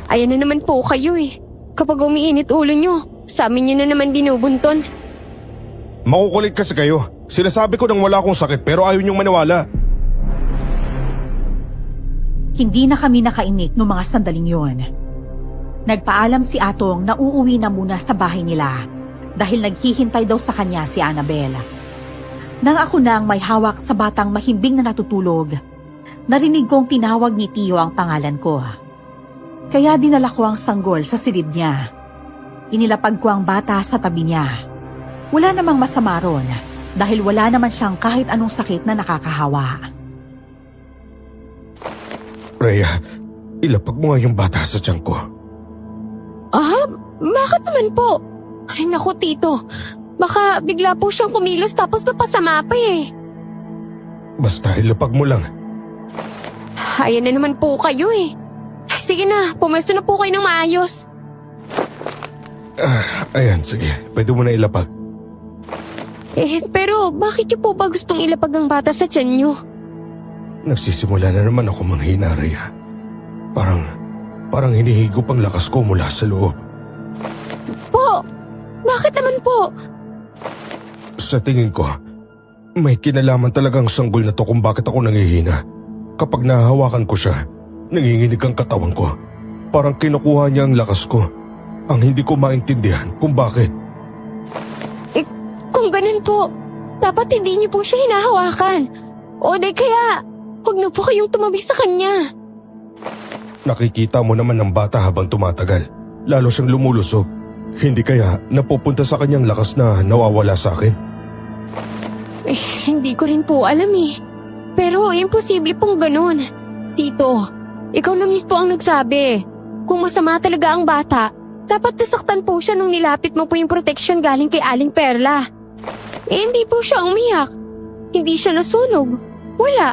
Ayan na naman po kayo eh. Kapag umiinit ulo nyo, sa amin nyo na naman binubunton. Makukulit kasi kayo. Sinasabi ko nang wala akong sakit pero ayaw nyong maniwala. Hindi na kami nakainik noong mga sandaling yon. Nagpaalam si Atong na uuwi na muna sa bahay nila dahil naghihintay daw sa kanya si Annabel. Nang ako nang may hawak sa batang mahimbing na natutulog, narinig kong tinawag ni Tio ang pangalan ko. Kaya dinala ko ang sanggol sa silid niya. Inilapag ko ang bata sa tabi niya. Wala namang masama ron dahil wala naman siyang kahit anong sakit na nakakahawa. Rhea, ilapag mo nga yung bata sa tiyan ko. Bakit naman po? Ay naku Tito, baka bigla po siyang kumilos tapos mapasama pa eh. Basta ilapag mo lang. Ayan na naman po kayo eh. Sige na, pumesto na po kayo ng maayos. Ayan, sige. Pwede mo na ilapag. Pero bakit niyo po ba gustong ilapag ang bata sa tiyan niyo? Nagsisimula na naman ako manghina, Rhea. Parang hinihigop ang lakas ko mula sa loob. Po, bakit naman po? Sa tingin ko, may kinalaman talagang sanggol na to kung bakit ako nangihina. Kapag nahahawakan ko siya, nanginginig ang katawan ko. Parang kinukuha niya ang lakas ko. Ang hindi ko maintindihan kung bakit. Kung ganun po, dapat hindi niyo po siya hinahawakan. O di kaya, huwag na po kayong tumabi sa kanya. Nakikita mo naman ng bata habang tumatagal. Lalo siyang lumulusog. Hindi kaya napupunta sa kanyang lakas na nawawala sa akin? Hindi ko rin po alam eh. Pero imposible pong ganun. Tito, ikaw na mismo ang nagsabi. Kung masama talaga ang bata, dapat nasaktan po siya nung nilapit mo po yung protection galing kay Aling Perla. Hindi po siya umiyak. Hindi siya nasunog. Wala.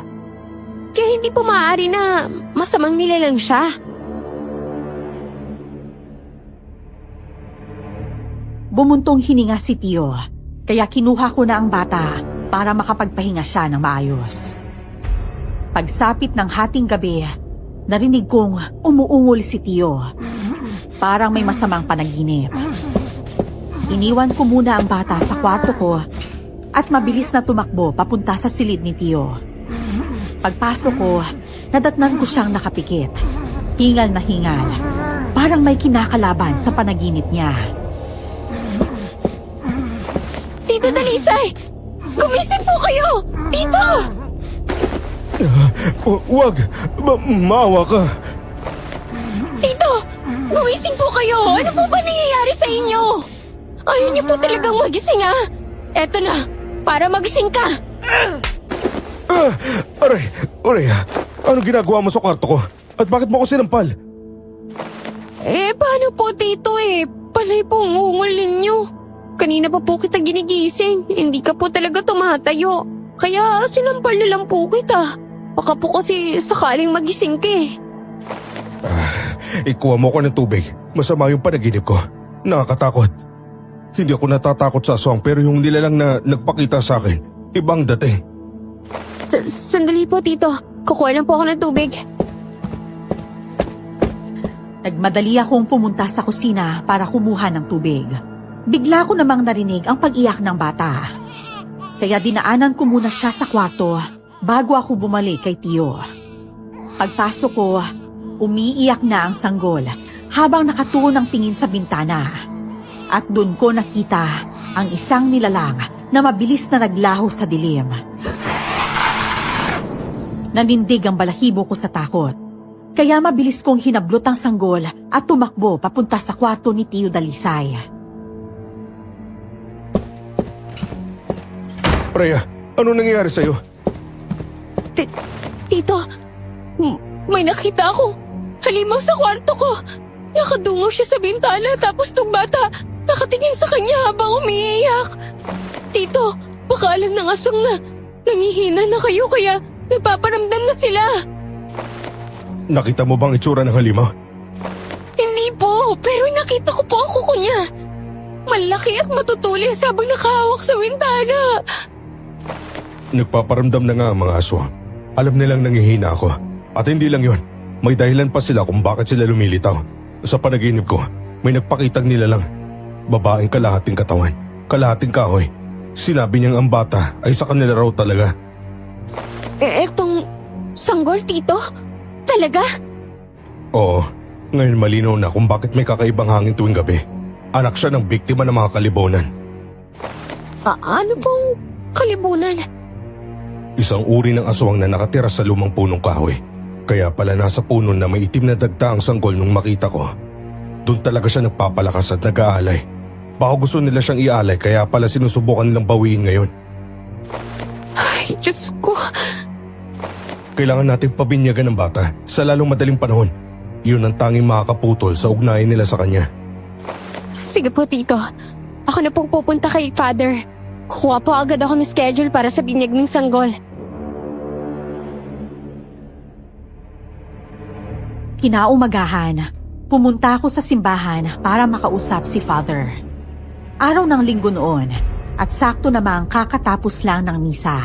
Kaya hindi po maaari na masamang nilalang siya. Bumuntong hininga si Tio, kaya kinuha ko na ang bata para makapagpahinga siya ng maayos. Pagsapit ng hating gabi, narinig kong umuungol si Tio. Parang may masamang panaginip. Iniwan ko muna ang bata sa kwarto ko at mabilis na tumakbo papunta sa silid ni Tio. Pagpasok ko, nadatnan ko siyang nakapikit. Hingal na hingal. Parang may kinakalaban sa panaginip niya. Tito Dalisay! Gumising po kayo! Tito! Wag! Maawa ka! Tito! Gumising po kayo! Ano po ba nangyayari sa inyo? Ayaw niyo po talagang magising ha? Eto na, para magising ka! Aray, anong ginagawa mo sa kwarto ko? At bakit mo ako sinampal? Paano po Tito Panay po ang ungol ninyo. Kanina pa po kita ginigising. Hindi ka po talaga tumatayo. Kaya sinampal na lang po kita. Baka po kasi sakaling magising ka eh. Ikuha mo ko ng tubig. Masama yung panaginip ko. Nakakatakot. Hindi ako natatakot sa aswang pero yung nilalang na nagpakita sa akin, ibang dating. Sandali po, Tito. Kukuha lang po ako ng tubig. Nagmadali akong pumunta sa kusina para kumuha ng tubig. Bigla ko namang narinig ang pag-iyak ng bata. Kaya dinaanan ko muna siya sa kwarto bago ako bumalik kay Tio. Pagpasok ko, umiiyak na ang sanggol habang nakatuon ang tingin sa bintana. At doon ko nakita ang isang nilalang na mabilis na naglaho sa dilim. Nanindig ang balahibo ko sa takot. Kaya mabilis kong hinablot ang sanggol at tumakbo papunta sa kwarto ni Tio Dalisay. Rhea, ano nangyayari sa'yo? Tito, may nakita ako. Halimaw sa kwarto ko. Nakadungaw siya sa bintana tapos tong bata nakatingin sa kanya habang umiiyak. Tito, baka alam ng aswang na nangihina na kayo kaya nagpaparamdam na sila. Nakita mo bang itsura ng halimaw? Hindi po, pero nakita ko po ang kuko niya. Malaki at matutulis habang nakahawak sa bintana. Nagpaparamdam na nga ang mga aswang. Alam nilang nangihina ako. At hindi lang yon, may dahilan pa sila kung bakit sila lumilitaw. Sa panaginip ko, may nagpakitang nilalang. Babaeng kalahating katawan, kalahating kahoy. Sinabi niyang ang bata ay sa kanila raw talaga. Etong sanggol, Tito? Talaga? Oo, ngayon malinaw na kung bakit may kakaibang hangin tuwing gabi. Anak siya ng biktima ng mga kalibunan. Ano pong kalibunan? Isang uri ng aswang na nakatira sa lumang punong kahoy. Kaya pala nasa puno na may itim na dagta ang sanggol nung makita ko. Doon talaga siya nagpapalakas at nag-aalay. Baka gusto nila siyang ialay kaya pala sinusubukan nilang bawiin ngayon. Ay, Diyos ko. Kailangan natin pabinyagan ng bata sa lalong madaling panahon. Yun ang tanging makakaputol sa ugnayan nila sa kanya. Sige po, Tito. Ako na pong pupunta kay Father. Kukuha po agad ako ng schedule para sa binyag ng sanggol. Kinaumagahan, pumunta ako sa simbahan para makausap si Father. Araw ng linggo noon at sakto namang kakatapos lang ng misa.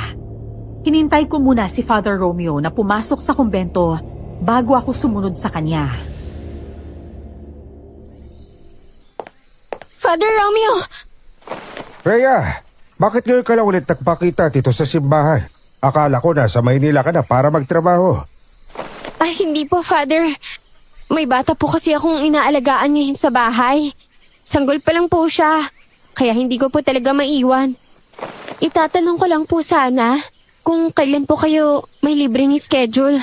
Hinintay ko muna si Father Romeo na pumasok sa kumbento bago ako sumunod sa kanya. Father Romeo! Rhea, bakit ngayon ka lang ulit nagpakita dito sa simbahan? Akala ko nasa Maynila ka na para magtrabaho. Ay, hindi po, Father. May bata po kasi akong inaalagaan ngayon sa bahay. Sanggol pa lang po siya, kaya hindi ko po talaga maiwan. Itatanong ko lang po sana kung kailan po kayo may libreng schedule.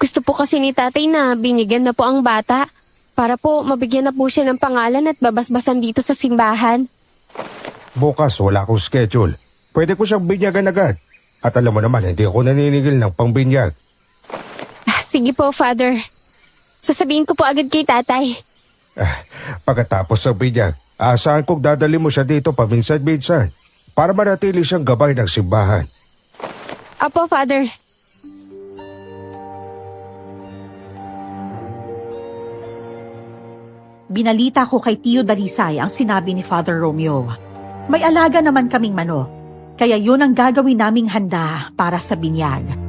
Gusto po kasi ni tatay na binigyan na po ang bata para po mabigyan na po siya ng pangalan at babasbasan dito sa simbahan. Bukas wala akong schedule. Pwede ko siyang binyagan agad. At alam mo naman, hindi ako naninigil ng pangbinyag. Sige po, Father. Sasabihin ko po agad kay tatay. Pagkatapos ng binyag, asahan kong dadali mo siya dito paminsan-minsan para manatili siyang gabay ng simbahan. Apo, Father. Binalita ko kay Tio Dalisay ang sinabi ni Father Romeo. May alaga naman kaming manok, kaya yun ang gagawin naming handa para sa binyag.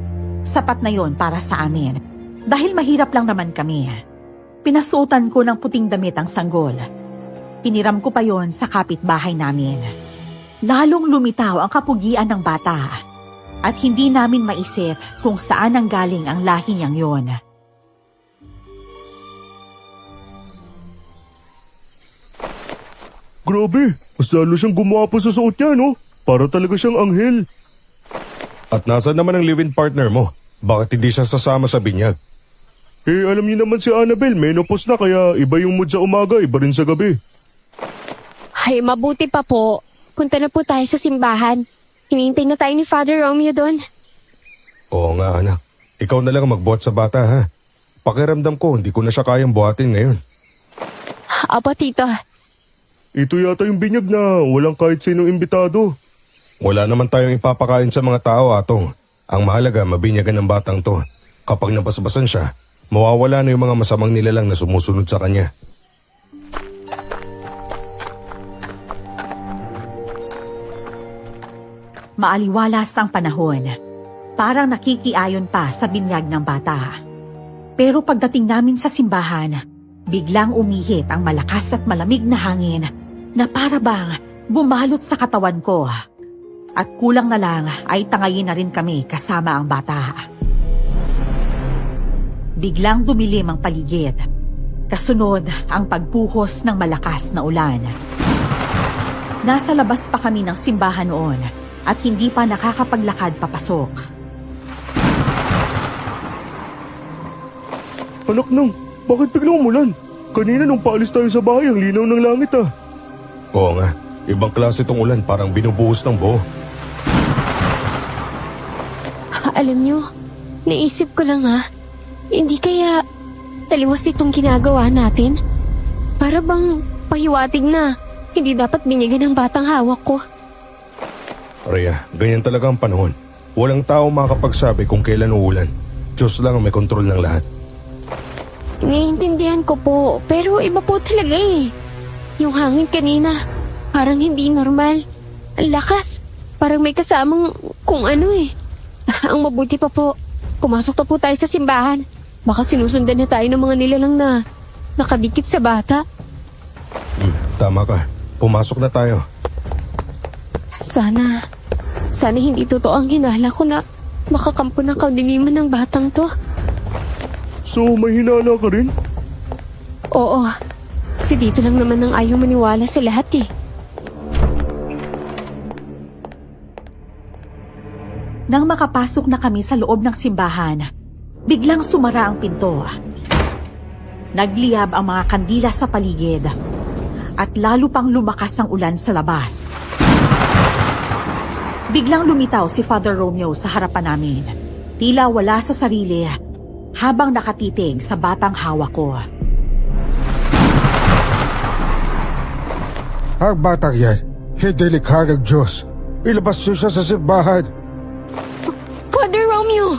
Sapat na yon para sa amin, dahil mahirap lang naman kami. Pinasuotan ko ng puting damit ang sanggol. Hiniram ko pa yon sa kapitbahay namin. Lalong lumitaw ang kapugian ng bata, at hindi namin maisip kung saan ang galing ang lahi niyang yon. Grabe, mas lalo siyang gumapo sa suot niya, no? Para talaga siyang anghel. At nasa naman ang live-in partner mo? Bakit hindi siya sasama sa binyag? Alam niyo naman si Annabel, menopause na kaya iba yung mood sa umaga, iba rin sa gabi. Ay, mabuti pa po. Punta na po tayo sa simbahan. Hinihintay na tayo ni Father Romeo doon. Oo nga anak, ikaw na lang magbuhat sa bata ha. Pakiramdam ko hindi ko na siya kayang buhatin ngayon. Apo, Tito. Ito yata yung binyag na walang kahit sinong imbitado. Wala naman tayong ipapakain sa mga tao, Atong. Ang mahalaga, mabinyagan ng batang to. Kapag napasbasan siya, mawawala na yung mga masamang nilalang na sumusunod sa kanya. Maaliwalas ang panahon. Parang nakikiayon pa sa binyag ng bata. Pero pagdating namin sa simbahan, biglang umihip ang malakas at malamig na hangin na para bang bumalot sa katawan ko. At kulang na lang ay tangayin na rin kami kasama ang bata. Biglang dumilim ang paligid. Kasunod ang pagbuhos ng malakas na ulan. Nasa labas pa kami ng simbahan noon at hindi pa nakakapaglakad papasok. Anak nang, bakit biglang umulan? Kanina nung paalis tayo sa bahay, ang linaw ng langit ah. Oo nga, ibang klase tong ulan, parang binubuhos ng buo. Alam nyo, naisip ko lang hindi kaya taliwas itong ginagawa natin? Para bang pahiwatig na hindi dapat binigyan ng batang hawak ko. Rhea, ganyan talaga ang panahon. Walang tao makakapagsabi kung kailan uulan. Diyos lang ang may kontrol ng lahat. Naiintindihan ko po, pero iba po talaga eh. Yung hangin kanina, parang hindi normal. Ang lakas, parang may kasamang kung ano eh. Ang mabuti pa po, pumasok na po tayo sa simbahan. Baka sinusundan na tayo ng mga nilalang na nakadikit sa bata. Tama ka, pumasok na tayo. Sana hindi totoo ang hinala ko na makakampo ng kadiliman ng batang to. So may hinala ka rin? Oo, si Dito lang naman ang ayaw maniwala sa lahat eh. Nang makapasok na kami sa loob ng simbahan, biglang sumara ang pinto. Nagliyab ang mga kandila sa paligid at lalo pang lumakas ang ulan sa labas. Biglang lumitaw si Father Romeo sa harapan namin. Tila wala sa sarili habang nakatitig sa batang hawak ko. Ang batang yan, hindi likha ng Diyos. Ilabas niyo siya sa simbahan. Father Romeo!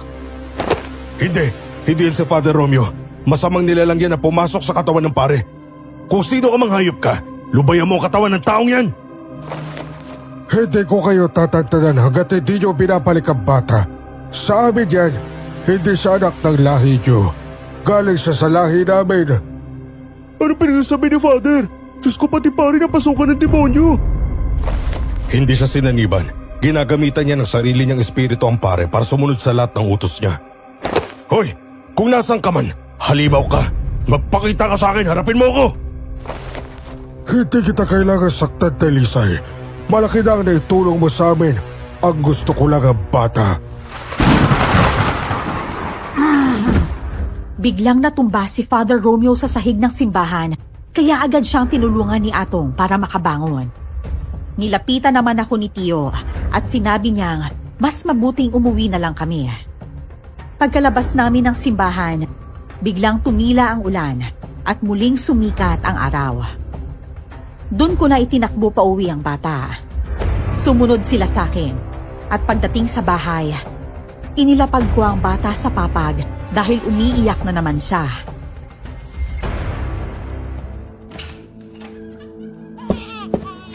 Hindi yan si Father Romeo. Masamang nilalang yan na pumasok sa katawan ng pare. Kung sino ka mang hayop ka, lubayan mo ang katawan ng taong yan. Hindi ko kayo tatantanan hanggat hindi niyo binabalik ang bata. Sa amin yan, hindi siya anak ng lahi niyo. Galing siya sa lahi namin. Ano pinagsasabi ni Father? Diyos ko, pati pare na pasukan ng demonyo. Hindi siya sinaniban. Ginagamitan niya ng sarili niyang espiritu ang pare para sumunod sa lahat ng utos niya. Hoy! Kung nasan ka man, halimaw ka. Magpakita ka sa akin, harapin mo ako! Hindi kita kailangan saktan, Delisay. Malaki na ang naitulong mo sa amin. Ang gusto ko lang ang bata. Biglang natumba si Father Romeo sa sahig ng simbahan, kaya agad siyang tinulungan ni Atong para makabangon. Nilapitan naman ako ni Tio at sinabi niyang mas mabuting umuwi na lang kami. Pagkalabas namin ng simbahan, biglang tumila ang ulan at muling sumikat ang araw. Doon ko na itinakbo pa uwi ang bata. Sumunod sila sa akin at pagdating sa bahay, inilapag ko ang bata sa papag dahil umiiyak na naman siya.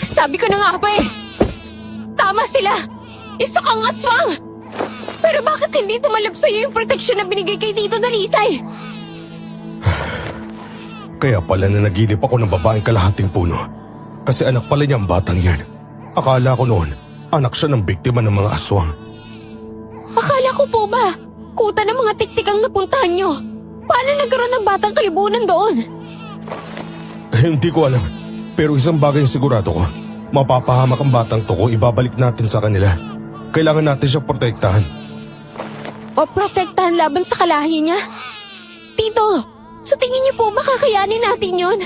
Sabi ko na nga ba eh! Tama sila! Isa kang aswang! Pero bakit hindi tumalab sa'yo yung proteksyon na binigay kay Tito Dalisay? Kaya pala na naginip ako ng babaeng kalahating puno. Kasi anak pala niya ang batang yan. Akala ko noon, anak siya ng biktima ng mga aswang. Akala ko po ba, kuta ng mga tiktik ang napuntahan nyo? Paano nagkaroon ng batang kalibunan doon? Hindi ko alam. Pero isang bagay yung sigurado ko. Mapapahamak ang batang to kung ibabalik natin sa kanila. Kailangan natin siya protektahan. O protektahan laban sa kalahi niya? Tito, sa tingin niyo po ba kakayanin natin yon?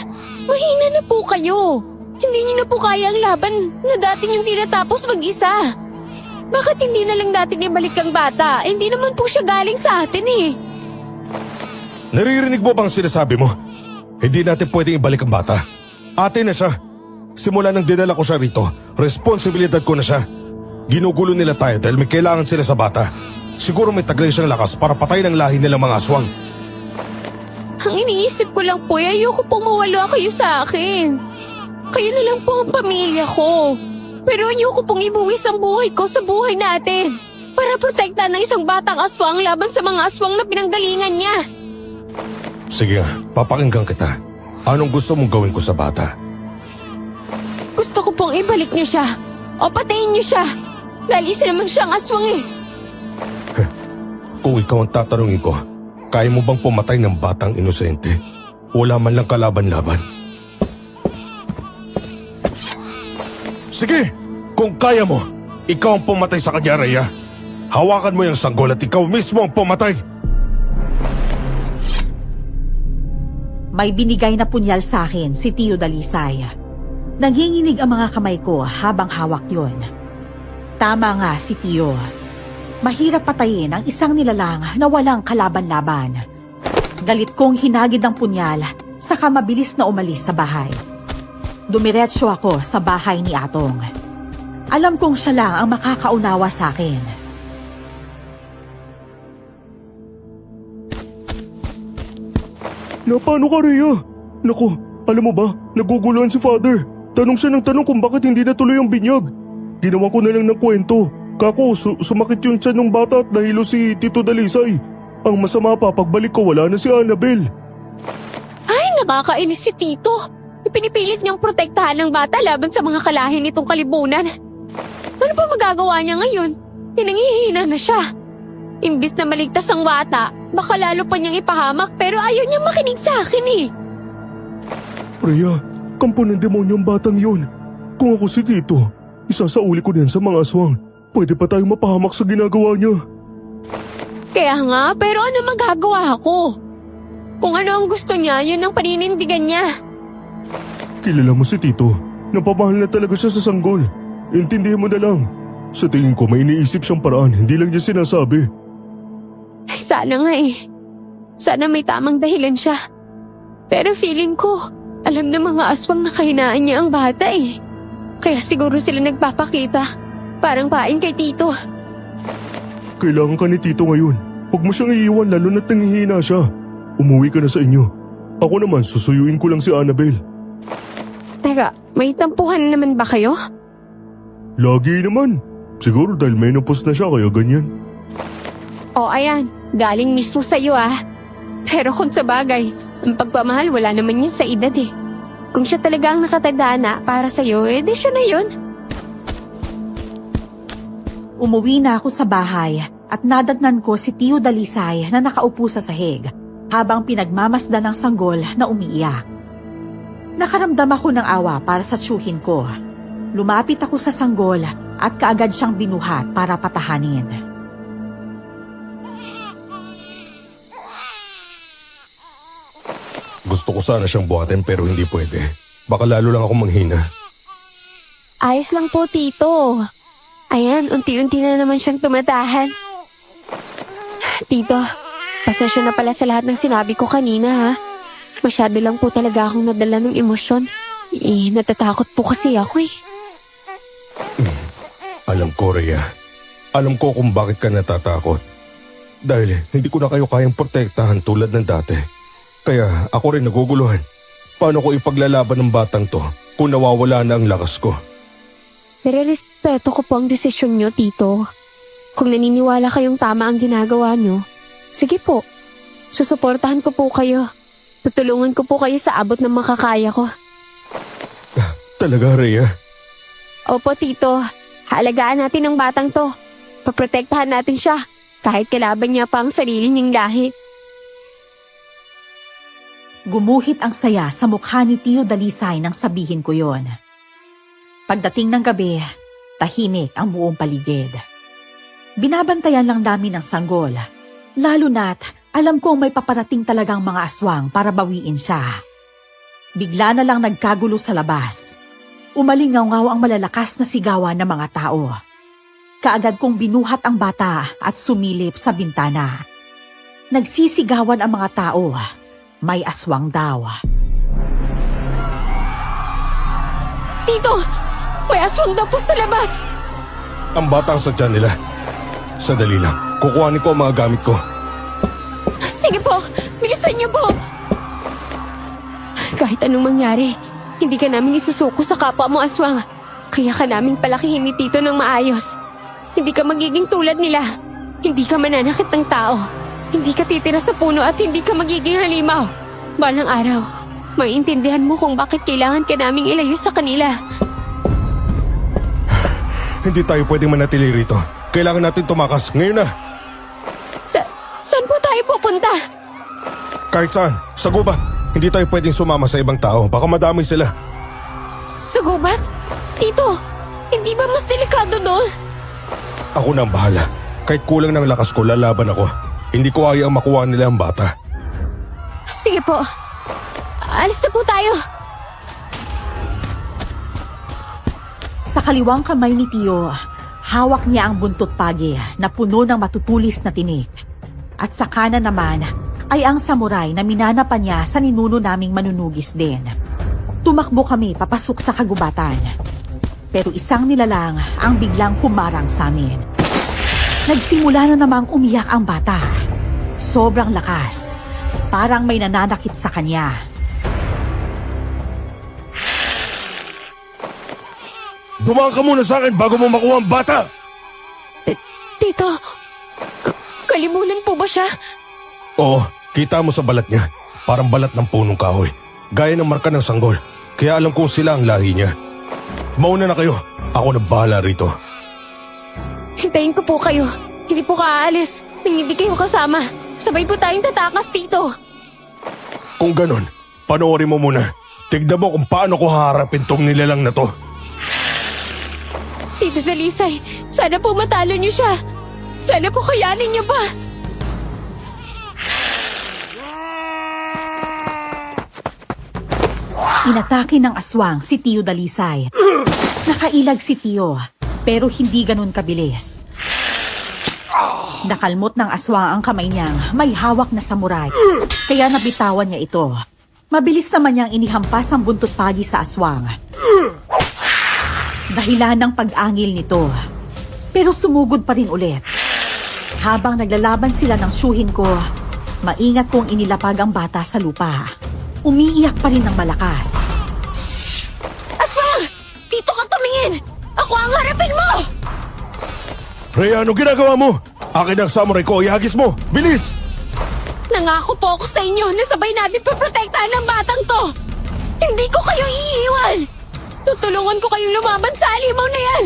Mahina na po kayo. Hindi niyo na po kaya ang laban na dati niyong tinatapos mag-isa. Bakit hindi na lang natin ibalik ang bata? Hindi naman po siya galing sa atin eh. Naririnig mo bang sinasabi mo? Hindi natin pwedeng ibalik ang bata. Atin na siya. Simula nang dinala ko siya rito, responsibilidad ko na siya. Ginugulo nila tayo dahil may kailangan sila sa bata. Siguro may taglay siyang lakas para patayin ang lahi nilang mga aswang. Ang iniisip ko lang po, ayoko pong mawala kayo sa akin. Kayo na lang po ang pamilya ko. Pero ayoko pong ibuwis ang buhay ko sa buhay natin. Para protektahan ng isang batang aswang laban sa mga aswang na pinanggalingan niya. Sige nga, papakinggan kita. Anong gusto mong gawin ko sa bata? Gusto ko pong ibalik niyo siya. O patayin niyo siya. Dahil isa naman siyang aswang eh. Kung ikaw ang tatanungin ko, kaya mo bang pumatay ng batang inosente? Wala man lang kalaban-laban. Sige, kung kaya mo, ikaw ang pumatay sa kanya, Rhea. Hawakan mo yung sanggol at ikaw mismo ang pumatay. May binigay na punyal sa akin si Tio Dalisay. Nanginginig ang mga kamay ko habang hawak yon. Tama nga si Tio. Mahirap patayin ang isang nilalang na walang kalaban-laban. Galit kong hinagid ang punyal, saka mabilis na umalis sa bahay. Dumiretso ako sa bahay ni Atong. Alam kong siya lang ang makakaunawa sa akin. Na paano ka, Rhea? Naku, alam mo ba, naguguluhan si Father. Tanong siya ng tanong kung bakit hindi natuloy ang binyag. Ginawa ko na lang ng kwento. Kako, sumakit yung tiyan ng bata at nahilo si Tito Dalisay. Ang masama pa, pagbalik ko wala na si Annabel. Ay, nakakainis si Tito. Ipinipilit niyang protektahan ng bata laban sa mga kalahin nitong kalibunan. Ano pa magagawa niya ngayon? Pinangihina na siya. Imbis na maligtas ang bata, baka lalo pa niyang ipahamak pero ayaw niyang makinig sa akin eh. Rhea, kampo ng demonyo ang batang yun. Kung ako si Tito, isasauli ko din sa mga aswang. Pwede pa tayong mapahamak sa ginagawa niya. Kaya nga, pero ano magagawa ko? Kung ano ang gusto niya, yun ang paninindigan niya. Kilala mo si Tito. Napamahal na talaga siya sa sanggol. Intindihin mo na lang. Sa tingin ko may iniisip siyang paraan, hindi lang niya sinasabi. Ay, sana nga eh. Sana may tamang dahilan siya. Pero feeling ko, alam ng mga aswang na kahinaan niya ang bata eh. Kaya siguro sila nagpapakita. Parang pain kay Tito. Kailangan ka ni Tito ngayon. Huwag mo siyang iiwan lalo na't nangihina siya. Umuwi ka na sa inyo. Ako naman, susuyuin ko lang si Annabel. Teka, may tampuhan naman ba kayo? Lagi naman. Siguro dahil menopause na siya kaya ganyan. O ayan, galing mismo sa'yo ah. Pero kung sa bagay, ang pagpamahal wala naman yun sa edad eh. Kung siya talaga ang nakatanda na para sa'yo, di siya na yun. Umuwi na ako sa bahay at nadatnan ko si Tio Dalisay na nakaupo sa sahig habang pinagmamasdan ng sanggol na umiiyak. Nakaramdam ako ng awa para sa tiyuhin ko. Lumapit ako sa sanggol at kaagad siyang binuhat para patahanin. Gusto ko sana siyang buhatin pero hindi pwede. Baka lalo lang ako manghina. Ayos lang po, Tito. Ayan, unti-unti na naman siyang tumatahan. Tito, pasensya na pala sa lahat ng sinabi ko kanina ha. Masyado lang po talaga akong nadala ng emosyon. Natatakot po kasi ako eh. Alam ko, Rhea. Alam ko kung bakit ka natatakot. Dahil hindi ko na kayo kayang protektahan tulad ng dati. Kaya ako rin naguguluhan. Paano ko ipaglalaban ng batang to kung nawawala na ang lakas ko? Pero respeto ko po ang desisyon niyo, Tito. Kung naniniwala kayong tama ang ginagawa niyo, sige po. Susuportahan ko po kayo. Tutulungan ko po kayo sa abot ng makakaya ko. Talaga, Rhea? Opo, Tito. Haalagaan natin ang batang to. Paprotektahan natin siya kahit kalaban niya pa ang sarili niyang lahi. Gumuhit ang saya sa mukha ni Tio Dalisay nang sabihin ko yon. Pagdating ng gabi, tahimik ang buong paligid. Binabantayan lang namin ang sanggol, lalo na't alam kong may paparating talagang mga aswang para bawiin siya. Bigla na lang nagkagulo sa labas. Umalingaw-ngaw ang malalakas na sigawan ng mga tao. Kaagad kong binuhat ang bata at sumilip sa bintana. Nagsisigawan ang mga tao. May aswang daw. Tito! May aswang daw po sa labas! Ang bata ang sadya nila. Sandali lang. Kukuhanin ko ang mga gamit ko. Sige po! Bilisan niyo po! Kahit anong mangyari, hindi ka namin isusuko sa kapwa mo, aswang. Kaya ka naming palakihin ni Tito ng maayos. Hindi ka magiging tulad nila. Hindi ka mananakit ng tao. Hindi ka titira sa puno at hindi ka magiging halimaw. Balang araw, maiintindihan mo kung bakit kailangan ka naming ilayo sa kanila. Hindi tayo pwedeng manatili rito. Kailangan natin tumakas. Ngayon na. Saan po tayo pupunta? Kahit saan. Sa gubat. Hindi tayo pwedeng sumama sa ibang tao. Baka madamay sila. Sa gubat? Tito, hindi ba mas delikado doon? Ako na ang bahala. Kahit kulang ng lakas ko, lalaban ako. Hindi ko ayaw makuha nila ang bata. Sige po. Alis na po tayo. Sa kaliwang kamay ni Tio, hawak niya ang buntot pagi na puno ng matutulis na tinik. At sa kanan naman ay ang samurai na minanapan niya sa ninuno naming manunugis din. Tumakbo kami papasok sa kagubatan. Pero isang nilalang ang biglang humarang sa amin. Nagsimula na namang umiyak ang bata. Sobrang lakas. Parang may nananakit sa kanya. Dumaan ka muna sa akin bago mo makuha ang bata! Tito, kalimunan po ba siya? Oo, kita mo sa balat niya. Parang balat ng punong kahoy. Gaya ng marka ng sanggol. Kaya alam kong sila ang lahi niya. Mauna na kayo. Ako na bahala rito. Hintayin ko po kayo. Hindi po ka-aalis nang hindi kayo kasama. Sabay po tayong tatakas, Tito. Kung ganon, panoorin mo muna. Tignan mo kung paano ko haharapin tong nilalang na to. Tito Dalisay, sana po matalo niyo siya. Sana po kayanin niyo pa. Inatake ng aswang si Tio Dalisay. Nakailag si Tio, pero hindi ganun kabilis. Nakalmot ng aswang ang kamay niyang may hawak na samurai, kaya nabitawan niya ito. Mabilis naman niyang inihampas ang buntot pagi sa aswang. Dahilan ng pag-angil nito. Pero sumugod pa rin ulit. Habang naglalaban sila ng syuhin ko, maingat kong inilapag ang bata sa lupa. Umiiyak pa rin ng malakas. Aswang! Dito ka tumingin! Ako ang harapin mo! Rhea, ano ginagawa mo? Akin ang samurai ko, ihagis mo! Bilis! Nangako po ako sa inyo na sabay natin poprotektahan ng batang to! Hindi ko kayo iiwan! Tutulungan ko kayong lumaban sa alimaw na yan!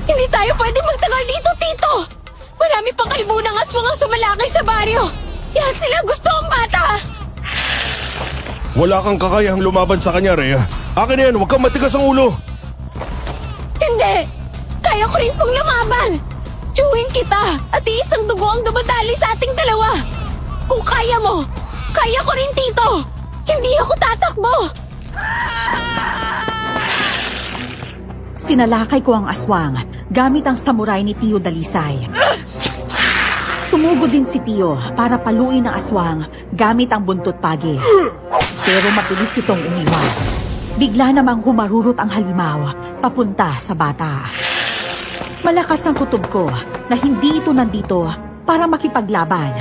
Hindi tayo pwedeng magtagal dito, Tito! Marami pang kalibunang aswang ang sumalakay sa baryo! Yan sila gusto ang bata! Wala kang kakayahang lumaban sa kanya, Rhea. Akin na yan, huwag kang matigas ang ulo. Hindi! Kaya ko rin pong lumaban! Chewin kita at iisang dugo ang dumadali sa ating dalawa! Kung kaya mo, kaya ko rin, Tito! Hindi ako tatakbo! Sinalakay ko ang aswang gamit ang samurai ni Tio Dalisay. Sumugod din si Tio para paluin ang aswang gamit ang buntot pagi. Pero mabilis itong umiwan. Bigla namang humarurot ang halimaw papunta sa bata. Malakas ang kutob ko na hindi ito nandito para makipaglaban.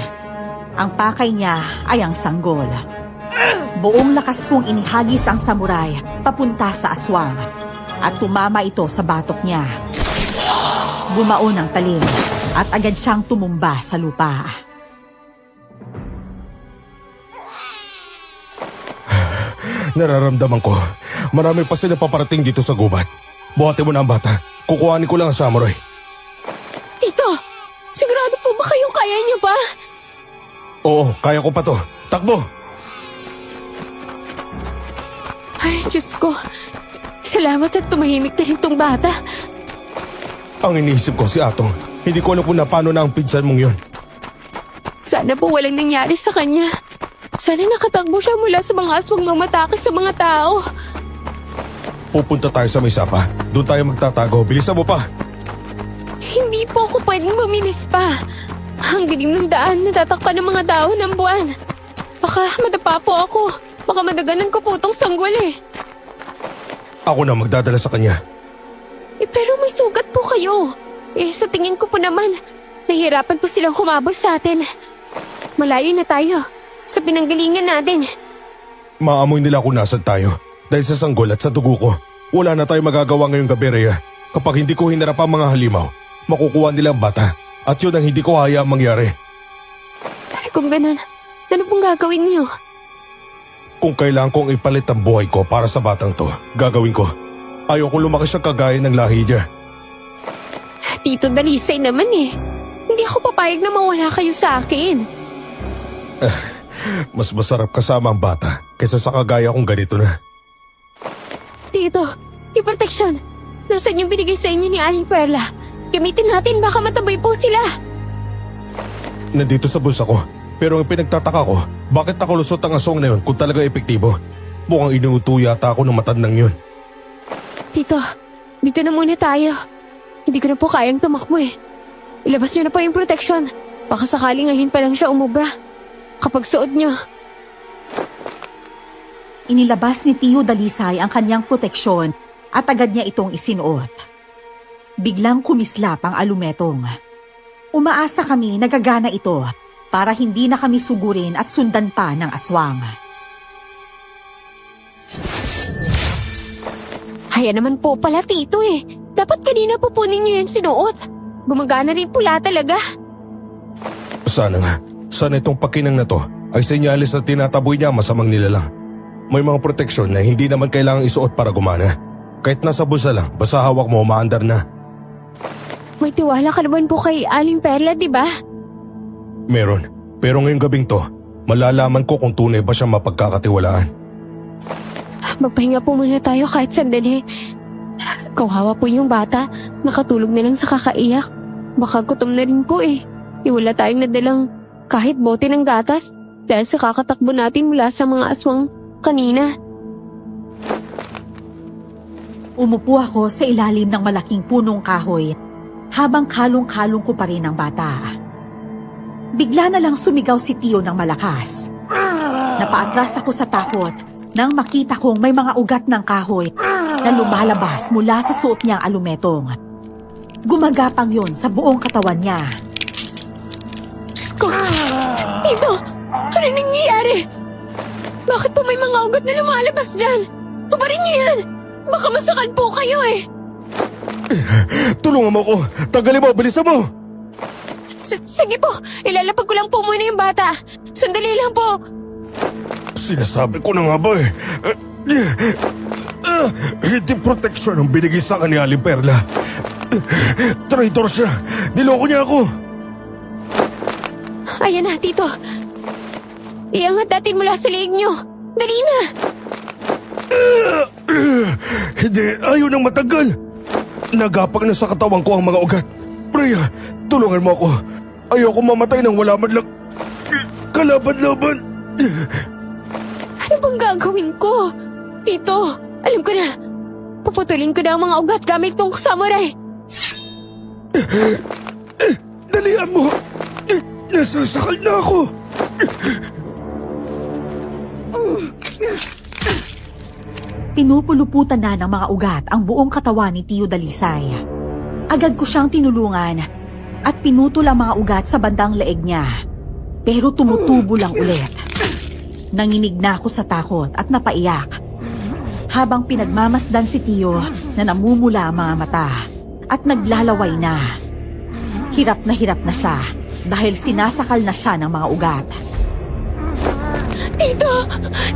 Ang pakay niya ay ang sanggol. Buong lakas kong inihagis ang samurai papunta sa aswang at tumama ito sa batok niya. Bumaon ang talim at agad siyang tumumba sa lupa. Nararamdaman ko. Marami pa sila paparating dito sa gubat. Buhati mo na ang bata. Kukuhanin ko lang ang samurai. Tito, sigurado po ba kayong kaya niyo pa? Oo, kaya ko pa to. Takbo! Ay, Diyos ko. Salamat at tumahimik na rin tong bata. Ang iniisip ko si Atong. Hindi ko alam kung paano na ang pinsan mong yun. Sana po walang nangyari sa kanya. Sana nakatagbo siya mula sa mga aswang mamatake sa mga tao. Pupunta tayo sa may sapa. Doon tayo magtatago. Bilisan mo pa. Hindi po ako pwedeng bumilis pa. Ang dilim ng daan, natatakpan ng mga dahon ng buwan. Baka madapa po ako. Baka madaganan ko po itong sanggol eh. Ako na magdadala sa kanya. Pero may sugat po kayo. Sa tingin ko po naman, nahihirapan po silang humabol sa atin. Malayo na tayo sa pinanggalingan natin. Maamoy nila kung nasan tayo. Dahil sa sanggol at sa dugo ko, wala na tayong magagawa ngayong gabi, Rhea. Kapag hindi ko hinarap ang mga halimaw, makukuha nila ang bata. At yun ang hindi ko hayaang mangyari. Kung ganun, ano pong gagawin niyo? Kung kailangan kong ipalit ang buhay ko para sa batang to, gagawin ko. Ayoko lumaki siya kagaya ng lahi niya. Tito Dalisay naman eh. Hindi ako papayag na mawala kayo sa akin. Mas masarap kasama ang bata kaysa sa kagaya kong ganito na. Tito, yung protection. Nasaan yung binigay sa inyo ni Aling Perla? Gamitin natin, baka matabay po sila. Nandito sa bulsa ko. Pero ang pinagtataka ko, bakit nakalusot ang aswang na yun kung talaga epektibo? Mukhang inuuto yata ako ng matandang yun. Tito, dito na muna tayo. Hindi ko na po kayang tumakbo eh. Ilabas niyo na po yung protection. Baka sakaling ngayon pa lang siya umubra. Kapag suot niyo. Inilabas ni Tio Dalisay ang kanyang proteksyon at agad niya itong isinuot. Biglang kumislap ang alumetong. Umaasa kami nagagana ito para hindi na kami sugurin at sundan pa ng aswang. Haya naman po pala, Tito eh. Dapat kanina po niyo yung sinuot. Gumagana rin pula talaga. Sana nga. Sana itong pakinang na to ay senyalis na tinataboy niya masamang nilalang. May mga proteksyon na hindi naman kailangang isuot para gumana. Kahit nasa bulsa lang, basta hawak mo umaandar na. May tiwala ka naman po kay Aling Perla, di ba? Meron. Pero ngayong gabing to, malalaman ko kung tunay ba siya mapagkakatiwalaan. Magpahinga po muna tayo kahit sandali. Kawawa po yung bata. Nakatulog na lang sa kakaiyak. Baka gutom na rin po eh. Wala tayong nadalang kahit bote ng gatas dahil sa kakatakbo natin mula sa mga aswang kanina. Umupo ako sa ilalim ng malaking punong kahoy habang kalong-kalong ko pa rin ang bata. Bigla na lang sumigaw si Tio ng malakas. Napaatras ako sa takot nang makita kong may mga ugat ng kahoy na lumalabas mula sa suot niyang alumetong. Gumagapang yon sa buong katawan niya. Diyos ko! Tito! Ano nangyayari? Bakit po may mga ugat na lumalabas dyan? Tubarin niyo yan! Baka masakal po kayo eh! Tulungan mo ko! Tanggalin mo! Bilisan mo! Sige po! Ilalapag ko lang po muna yung bata. Sandali lang po. Sinasabi ko na nga ba eh. Hindi proteksyon ang binigay sa kanya ni Aling Perla. Traitor siya. Niloko niya ako. Ayan na, Tito. Iangat natin mula sa leeg niyo. Dali na! Hindi, ayaw nang matagal. Nagapag na sa katawan ko ang mga ugat. Rhea, tulungan mo ako. Ayoko mamatay nang wala man lang kalaban-laban. Ano bang gagawin ko? Tito, alam ko na. Puputulin ko na ang mga ugat gamit tong samurai. Dalian mo. Nasasakal na ako. Pinupuluputan na ng mga ugat ang buong katawan ni Tio Dalisay. Agad ko siyang tinulungan at pinutol ang mga ugat sa bandang leeg niya. Pero tumutubo lang ulit. Nanginig na ako sa takot at napaiyak. Habang pinagmamasdan si Tio na namumula ang mga mata at naglalaway na. Hirap na siya dahil sinasakal na siya ng mga ugat. Tito!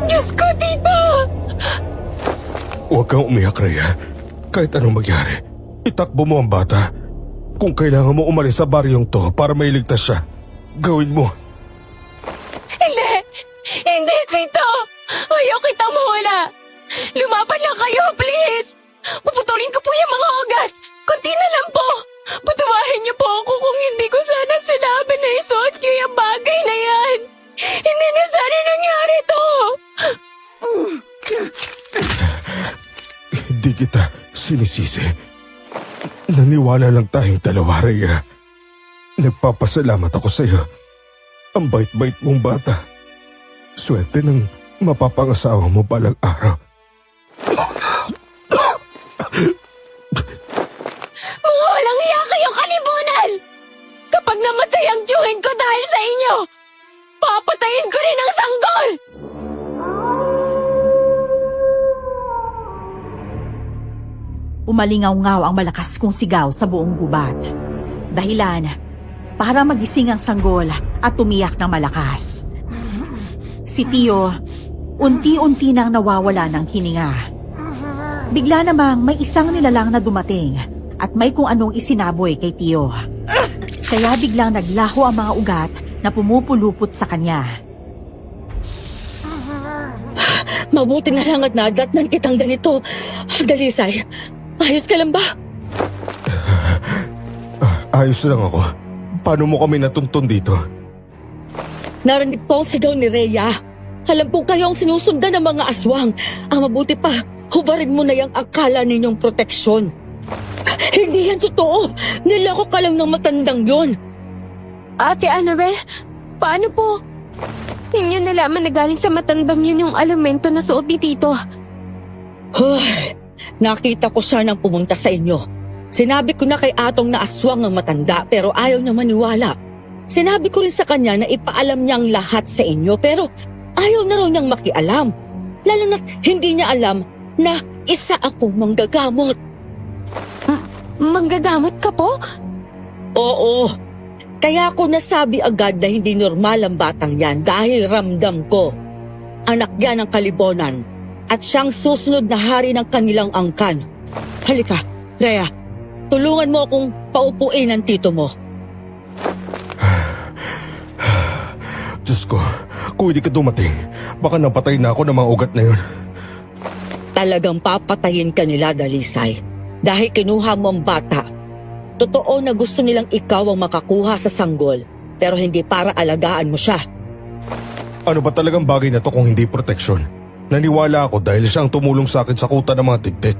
Diyos ko, Tito! Huwag kang umiyak, Rhea. Kahit anong magyari, itakbo mo ang bata. Kung kailangan mo umalis sa baryong to para mailigtas siya, gawin mo. Hindi! Hindi, Tito! Ayaw kita mawala! Lumaban lang kayo, please! Puputulin ko po yung mga ugat! Kunti na lang po! Patawarin niyo po ako kung hindi ko sana sinabi na isuot niyo yung bagay na yan! Hindi na sana nangyari to! Hindi kita sinisisi. Naniwala lang tayong dalawa, Rhea. Nagpapasalamat ako sa iyo. Ang bait-bait mong bata. Swerte ng mapapangasawa mo balang araw. ang tiyuhin ko dahil sa inyo! Papatayin ko rin ang sanggol! Umalingaw-ngaw ang malakas kong sigaw sa buong gubat. Dahilan, para magising ang sanggol at umiyak ng malakas. Si Tio, unti-unti nang nawawala ng hininga. Bigla namang may isang nilalang na dumating at may kung anong isinaboy kay Tio. Kaya biglang naglaho ang mga ugat na pumupulupot sa kanya. Mabuti na lang at nadatnan kitang ganito. Dalisay, ayos ka lang ba? Ayos lang ako. Paano mo kami natuntun dito? Narinig po ang sigaw ni Rhea. Alam po kayo ang sinusundan ng mga aswang. Ang mabuti pa, hubarin mo na yung akala ninyong proteksyon. Hindi yan totoo. Niloko ka lang ng matandang yon. Ate Annabel, paano po? Ninyo nalaman na galing sa matandang yun yung alimento na suot ni Tito. Nakita ko siya nang pumunta sa inyo. Sinabi ko na kay Atong na aswang ang matanda pero ayaw niya maniwala. Sinabi ko rin sa kanya na ipaalam niya ang lahat sa inyo pero ayaw na raw niyang makialam. Lalo na't hindi niya alam na isa akong manggagamot. Manggagamot ka po? Oo. Kaya ako nasabi agad na hindi normal ang batang yan dahil ramdam ko. Anak yan ng kalibonan at siyang susunod na hari ng kanilang angkan. Halika, Rhea, tulungan mo akong paupuin ang tito mo. Diyos ko, kung hindi ka dumating, baka napatay na ako ng mga ugat na yun. Talagang papatayin ka nila, Dalisay. Dahil kinuha mo ang bata. Totoo na gusto nilang ikaw ang makakuha sa sanggol, pero hindi para alagaan mo siya. Ano ba talagang bagay na to kung hindi proteksyon? Naniwala ako dahil siya ang tumulong sa akin sa kuta ng mga tigtik.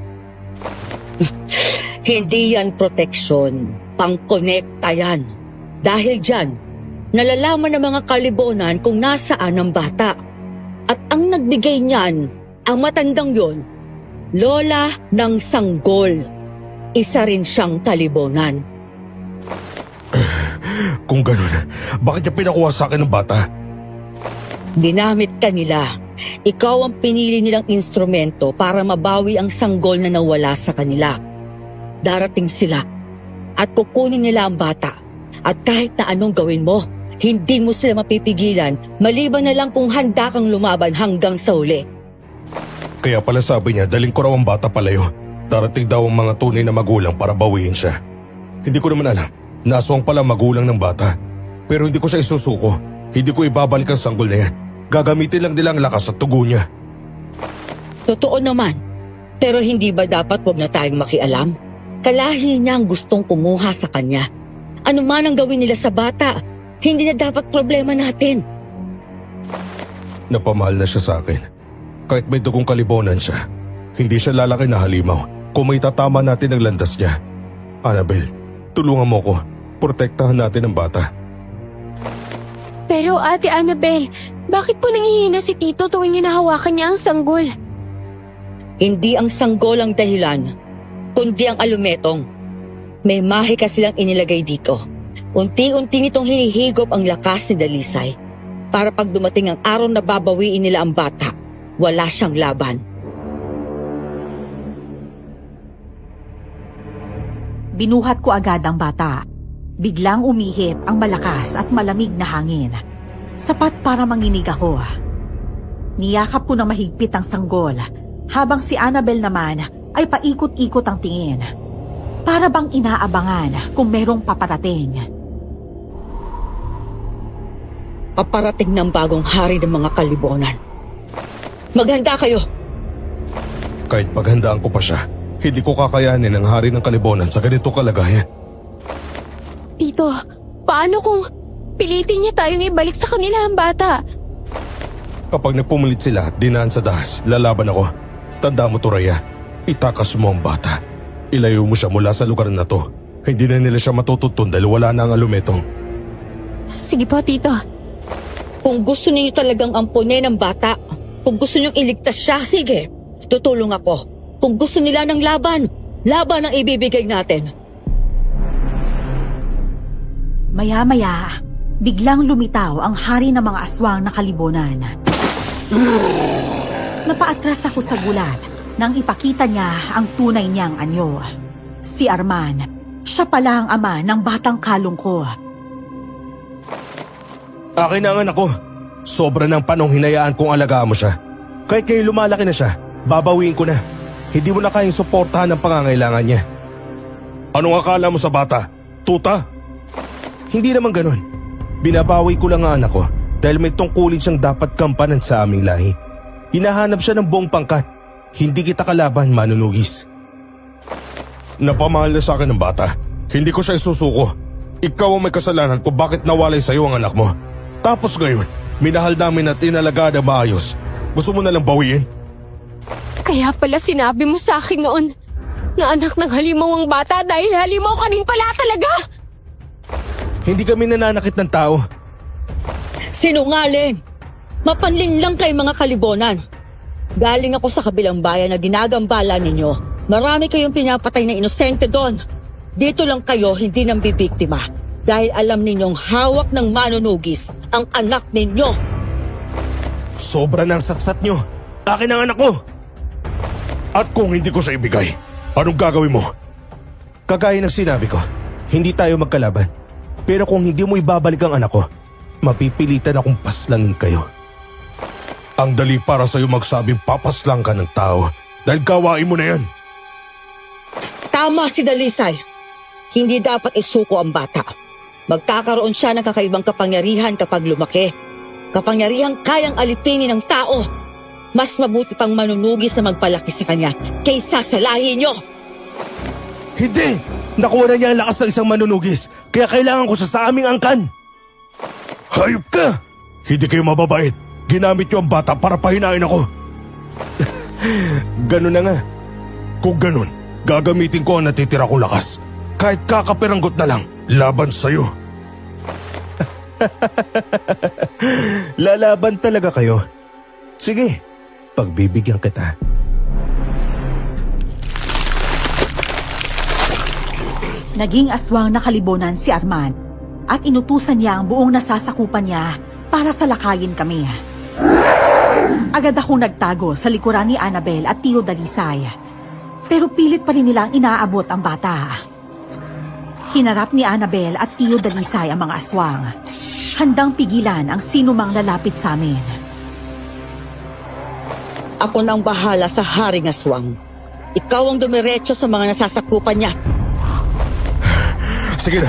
Hindi yan proteksyon, pang-konekta yan. Dahil dyan, nalalaman ng mga kalibonan kung nasaan ang bata. At ang nagbigay niyan, ang matandang yon, lola ng sanggol. Isa rin siyang kalibonan. Kung ganun, bakit niya pinakuha sa akin ng bata? Ginamit ka nila. Ikaw ang pinili nilang instrumento para mabawi ang sanggol na nawala sa kanila. Darating sila at kukunin nila ang bata. At kahit na anong gawin mo, hindi mo sila mapipigilan maliban na lang kung handa kang lumaban hanggang sa huli. Kaya pala sabi niya, daling ko raw ang bata palayo. Darating daw ang mga tunay na magulang para bawiin siya. Hindi ko naman alam, naswang pala magulang ng bata. Pero hindi ko siya isusuko. Hindi ko ibabalik ang sanggol na yan. Gagamitin lang nila ang lakas at tugo niya. Totoo naman. Pero hindi ba dapat wag na tayong makialam? Kalahi niya ang gustong kumuha sa kanya. Ano man ang gawin nila sa bata, hindi na dapat problema natin. Napamahal na siya sa akin. Kahit may dugong kalibonan siya, hindi siya lalaki na halimaw kung may tatama natin ang landas niya. Annabel, tulungan mo ko. Protektahan natin ang bata. Pero Ate Annabel, bakit po nangihina si Tito tuwing hinahawakan niya ang sanggol? Hindi ang sanggol ang dahilan, kundi ang alumetong. May mahika silang inilagay dito. Unti-unti nitong hinihigop ang lakas ni Dalisay. Para pag dumating ang araw na babawiin nila ang bata, wala siyang laban. Binuhat ko agad ang bata. Biglang umihip ang malakas at malamig na hangin. Sapat para manginig ako. Niyakap ko ng mahigpit ang sanggol, habang si Annabel naman ay paikot-ikot ang tingin. Para bang inaabangan kung merong paparating. Paparating ng bagong hari ng mga kalibonan. Maghanda kayo! Kahit paghandaan ko pa siya, hindi ko kakayanin ang hari ng kalibonan sa ganito kalagayan. Tito, paano kung pilitin niya tayong ibalik sa kanila ang bata? Kapag nagpumilit sila at dinaan sa dahas, lalaban ako. Tanda mo to, Rhea. Itakas mo ang bata. Ilayo mo siya mula sa lugar na to. Hindi na nila siya matututun dahil wala na ang alumetong. Sige po, Tito. Kung gusto ninyo talagang ampunin ang bata, kung gusto niyong iligtas siya, sige, tutulong ako. Kung gusto nila ng laban, laban ang ibibigay natin. Maya-maya, biglang lumitaw ang hari ng mga aswang na kalibunan. Napaatras ako sa gulat nang ipakita niya ang tunay niyang anyo. Si Arman, siya pala ang ama ng batang kalong ko. Akin na ang anak ko. Sobra ng panong hinayaan kong alagaan mo siya. Kahit kayo lumalaki na siya, babawiin ko na. Hindi mo na kayang suportahan ang pangangailangan niya. Anong akala mo sa bata? Tuta? Hindi naman ganun. Binabawi ko lang ang anak ko dahil may tungkulin siyang dapat gampanan sa aming lahi. Hinahanap siya ng buong pangkat. Hindi kita kalaban, manunugis. Napamahal na sa akin ng bata. Hindi ko siya isusuko. Ikaw ang may kasalanan kung bakit nawalay sa'yo ang anak mo. Tapos ngayon, minahal namin at inalagaan na maayos. Gusto mo na lang bawiin? Kaya pala sinabi mo sa akin noon na anak ng halimaw ang bata dahil halimaw ka rin pala talaga. Hindi kami nananakit ng tao. Sinungaling! Mapanlin lang kay mga kalibonan. Galing ako sa kabilang bayan na ginagambala ninyo. Marami kayong pinapatay na inosente doon. Dito lang kayo hindi nang bibiktima. Dahil alam ninyong hawak ng manunugis ang anak ninyo. Sobra ng satsat nyo. Akin ang anak ko. At kung hindi ko siya ibigay, anong gagawin mo? Kagaya ng sinabi ko, hindi tayo magkalaban. Pero kung hindi mo ibabalik ang anak ko, mapipilitan akong paslangin kayo. Ang dali para sa'yo magsabing papaslang ka ng tao dahil gawain mo na yan. Tama si Dalisay. Hindi dapat isuko ang bata. Magkakaroon siya ng kakaibang kapangyarihan kapag lumaki. Kapangyarihang kayang alipinin ng tao. Mas mabuti pang manunugis na magpalaki sa kanya kaysa sa lahi niyo. Hindi! Nakuha na niya ang lakas ng isang manunugis, kaya kailangan ko siya sa aming angkan. Hayop ka! Hindi kayo mababait. Ginamit niyo ang bata para pahinain ako. Ganun na nga. Kung ganun, gagamitin ko ang natitira kong lakas. Kahit kakapiranggot na lang, laban sa'yo. Lalaban talaga kayo. Sige, pagbibigyan kita. Naging aswang na kalibunan si Arman at inutusan niya ang buong nasasakupan niya para salakayin kami. Agad akong nagtago sa likuran ni Annabel at Tio Dalisay. Pero pilit pa rin nilang inaabot ang bata. Hinarap ni Annabel at Tio Dalisay ang mga aswang. Handang pigilan ang sinumang lalapit sa amin. Ako nang bahala sa haring aswang. Ikaw ang dumiretso sa mga nasasakupan niya. Sige na,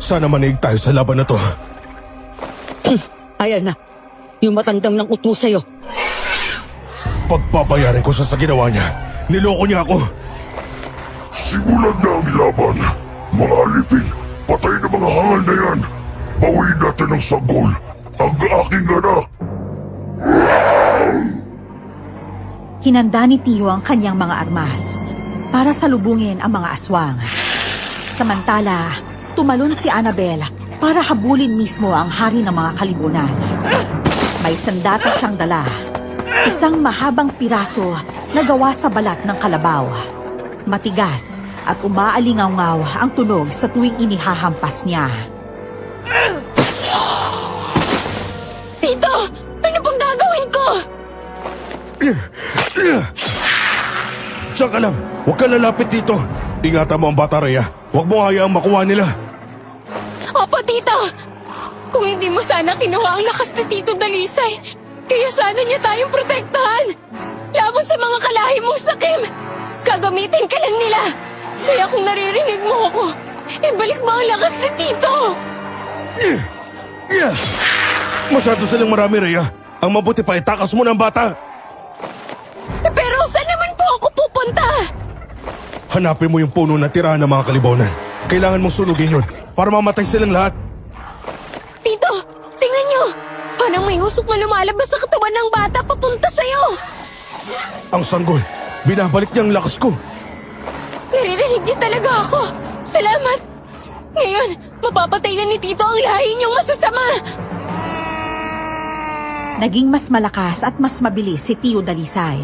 sana manig tayo sa laban na to. Ayan na, yung matandang nang utos sa'yo. Pagbabayarin ko siya sa ginawa niya. Niloko niya ako. Simulan na ang laban. Mga alipin, patay na mga hangal na yan. Bawiin natin ang sanggol, ang aking anak. Hinanda ni Tio ang kanyang mga armas para salubungin ang mga aswang. Samantala, tumalon si Annabel para habulin mismo ang hari ng mga kalibunan. May sandata siyang dala. Isang mahabang piraso na gawa sa balat ng kalabaw. Matigas at umaalingaw-ngaw ang tunog sa tuwing inihahampas niya. Tito, ano pang gagawin ko? Diyan ka lang, huwag ka lalapit dito. Ingatan mo ang bata, Rhea. Huwag mo hayaang makuha nila. Opo, Tito. Kung hindi mo sana kinuha ang lakas ni Tito Dalisay, kaya sana niya tayong protektahan. Laban sa mga kalahi mong sakim. Gagamitin ka lang nila. Kaya kung naririnig mo ako, ibalik mo ang lakas ni Tito. Masyado silang marami, Rhea. Ang mabuti pa, itakas mo ng bata. Pero saan naman po ako pupunta? Hanapin mo yung puno na tirahan ng mga kalibonan. Kailangan mong sunugin yun para mamatay silang lahat. Tito, tingnan niyo. Parang may usok na lumalabas sa katawan ng bata papunta sa'yo. Ang sanggol, binabalik niya ang lakas ko. Naririnig niyo talaga ako. Salamat. Ngayon, mapapatay na ni Tito ang lahi niyong masasama. Naging mas malakas at mas mabilis si Tio Dalisay.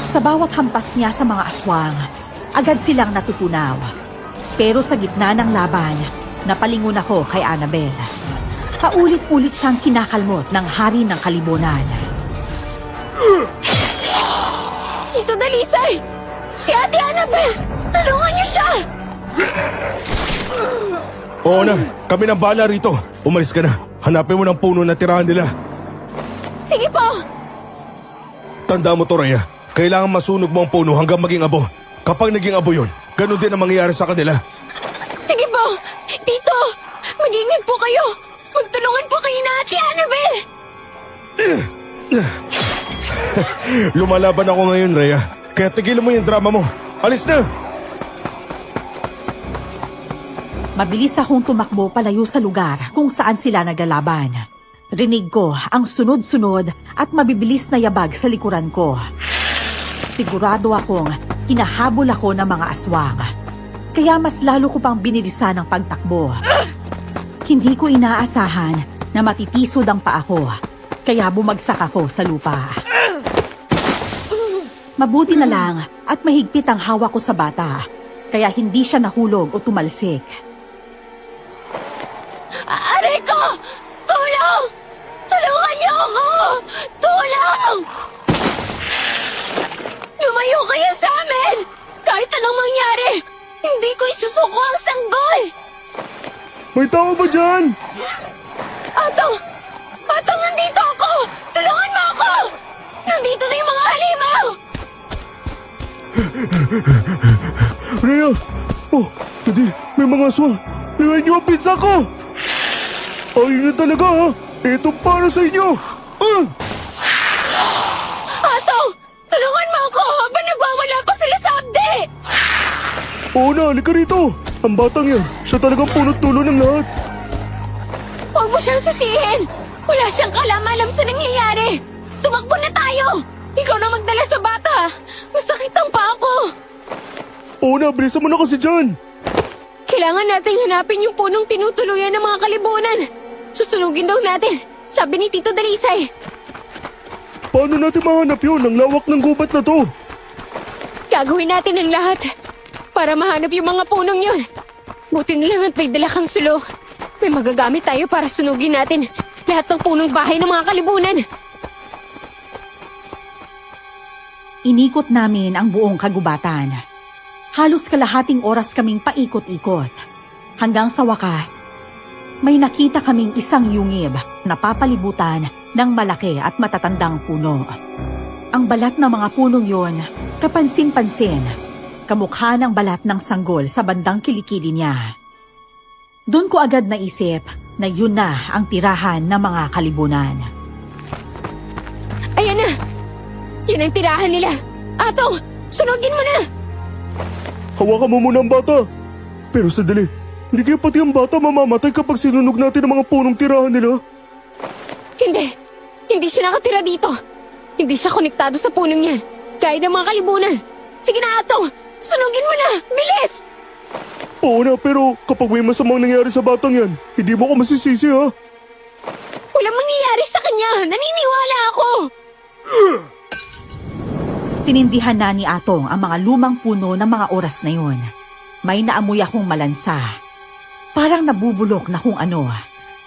Sa bawat hampas niya sa mga aswang, agad silang natutunaw. Pero sa gitna ng laban, Napalingon ako kay Annabel. Paulit-ulit siyang kinakalmot ng hari ng kalibunan. Tito Dalisay! Si Ate Annabel! Tulungan niyo siya! Oo na, kami ng bala rito. Umalis ka na. Hanapin mo ng puno na tirahan nila. Sige po! Tanda mo to, Rhea. Kailangan masunog mo ang puno hanggang maging abo. Kapag naging abo yun, ganun din ang mangyayari sa kanila. Sige po! Tito! Mag-ingat po kayo! Magtulungan po kayo na Ate Annabel! Lumalaban ako ngayon, Rhea. Kaya tigilan mo yung drama mo. Alis na! Mabilis akong tumakbo palayo sa lugar kung saan sila naglalaban. Rinig ko ang sunod-sunod at mabibilis na yabag sa likuran ko. Sigurado akong hinahabol ako ng mga aswang. Kaya mas lalo ko pang binilisan ang pagtakbo. Hindi ko inaasahan na matitisod ang paa ko, kaya bumagsak ako sa lupa. Mabuti na lang at mahigpit ang hawak ko sa bata, kaya hindi siya nahulog o tumalsik. Aray ko! Tulong! Tulungan niyo ako! Tulong! Lumayo kayo sa amin! Kahit anong mangyari, hindi ko isusuko ang sanggol! May tao ba dyan? Atong! Atong, nandito ako! Tulungan mo ako! Nandito na yung mga halimaw! Rhea! Oh, hindi. May mga aswang. Liwain niyo ang pizza ko! Ayun na talaga ha! Ito para sa inyo! Ah! Atong! Tulungan mo ako habang nagwawala pa sila sa abdi! Oo na, halika rito! Ang batang yan, siya talagang punot dulo ng lahat. Huwag mo siyang sisihin! Wala siyang kalam-alam sa nangyayari! Tumakbo na tayo! Ikaw na magdala sa bata! Masakit ang paa ko! Oo na, bilisan mo na kasi dyan! Kailangan nating hanapin yung punong tinutuluyan ng mga kalibunan! Susunugin daw natin! Sabi ni Tito Dalisay! Paano natin mahanap yun? Ang lawak ng gubat na to! Gagawin natin ang lahat para mahanap yung mga punong yun. Buti na lang at may dala kang sulo. May magagamit tayo para sunugin natin lahat ng punong bahay ng mga kalibunan. Inikot namin ang buong kagubatan. Halos kalahating oras kaming paikot-ikot. Hanggang sa wakas, may nakita kaming isang yungib na papalibutan ng malaki at matatandang puno. Ang balat ng mga punong yon, kapansin-pansin, kamukha ng balat ng sanggol sa bandang kilikili niya. Doon ko agad naisip na yun na ang tirahan ng mga kalibunan. Ayan na! Yan ang tirahan nila! Atong! Sunugin mo na! Hawakan mo muna ang bata! Pero sandali, hindi kaya pati ang bata mamamatay kapag sinunog natin ang mga punong tirahan nila? Hindi! Hindi siya nakatira dito! Hindi siya konektado sa punong yan! Gaya ng mga kalibunan! Sige na, Atong! Sunugin mo na! Bilis! Oo na, pero kapag may masamang nangyari sa batang yan, hindi mo ko masisisi ha? Walang mangyayari sa kanya! Naniniwala ako! Sinindihan na ni Atong ang mga lumang puno ng mga oras na yun. May naamoy akong malansa. Parang nabubulok na kung ano.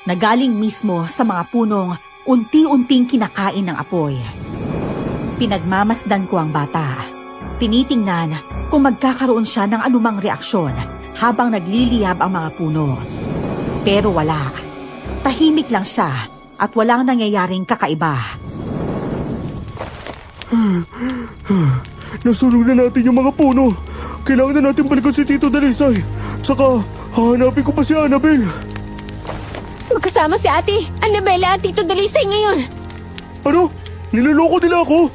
Nagaling mismo sa mga punong unti-unting kinakain ng apoy. Pinagmamasdan ko ang bata. Tinitingnan kung magkakaroon siya ng anumang reaksyon habang nagliliyab ang mga puno. Pero wala. Tahimik lang siya at walang nangyayaring kakaiba. Nasunog na natin yung mga puno. Kailangan na natin balikan si Tito Dalisay. Tsaka, hahanapin ko pa si Annabel. Magkasama si Ate Annabella at Tito Dalisay ngayon. Ano? Niloloko nila ako?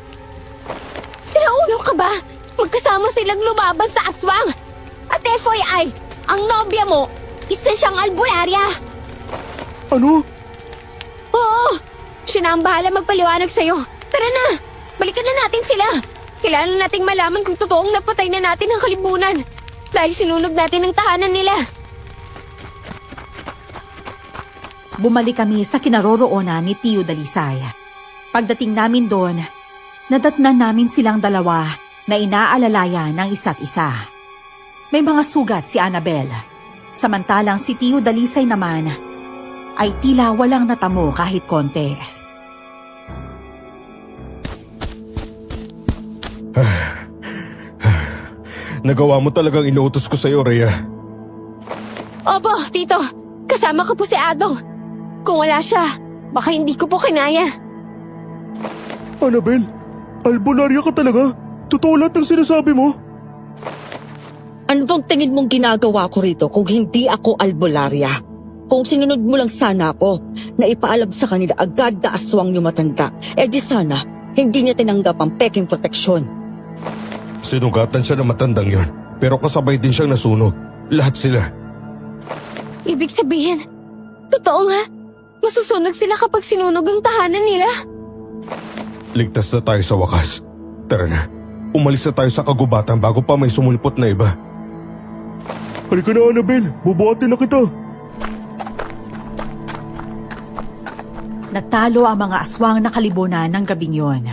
Sira ulo ka ba? Magkasama silang lumaban sa aswang. At FYI, ang nobya mo, isa siyang albularya. Ano? Oo, siya na ang bahala magpaliwanag sa'yo. Tara na, balikan na natin sila. Kailangan nating malaman kung totoong napatay na natin ang kalibunan. Dahil sinunog natin ang tahanan nila. Bumalik kami sa kinaroroonan ni Tio Dalisay. Pagdating namin doon, nadatnan namin silang dalawa na inaalalayan ng isa't isa. May mga sugat si Annabel. Samantalang si Tio Dalisay naman ay tila walang natamo kahit konti. Nagawa mo talagang inuutos ko sa'yo, Rhea. Opo, Tito. Kasama ko po si Adong. Kung wala siya, baka hindi ko po kinaya. Annabel, albularya ka talaga? Totoo lahat ng sinasabi mo? Ano bang tingin mong ginagawa ko rito kung hindi ako albularya? Kung sinunod mo lang sana ako na ipaalam sa kanila agad na aswang yung matanda, di sana hindi niya tinanggap ang peking proteksyon. Sinugatan siya ng matandang yon, pero kasabay din siyang nasunog. Lahat sila. Ibig sabihin, totoo nga. Masusunog sila kapag sinunog ang tahanan nila. Ligtas na tayo sa wakas. Tara na, umalis na tayo sa kagubatan bago pa may sumulpot na iba. Halika na, Annabel. Bubuhatin na kita. Natalo ang mga aswang na kalibunan ng gabing yon.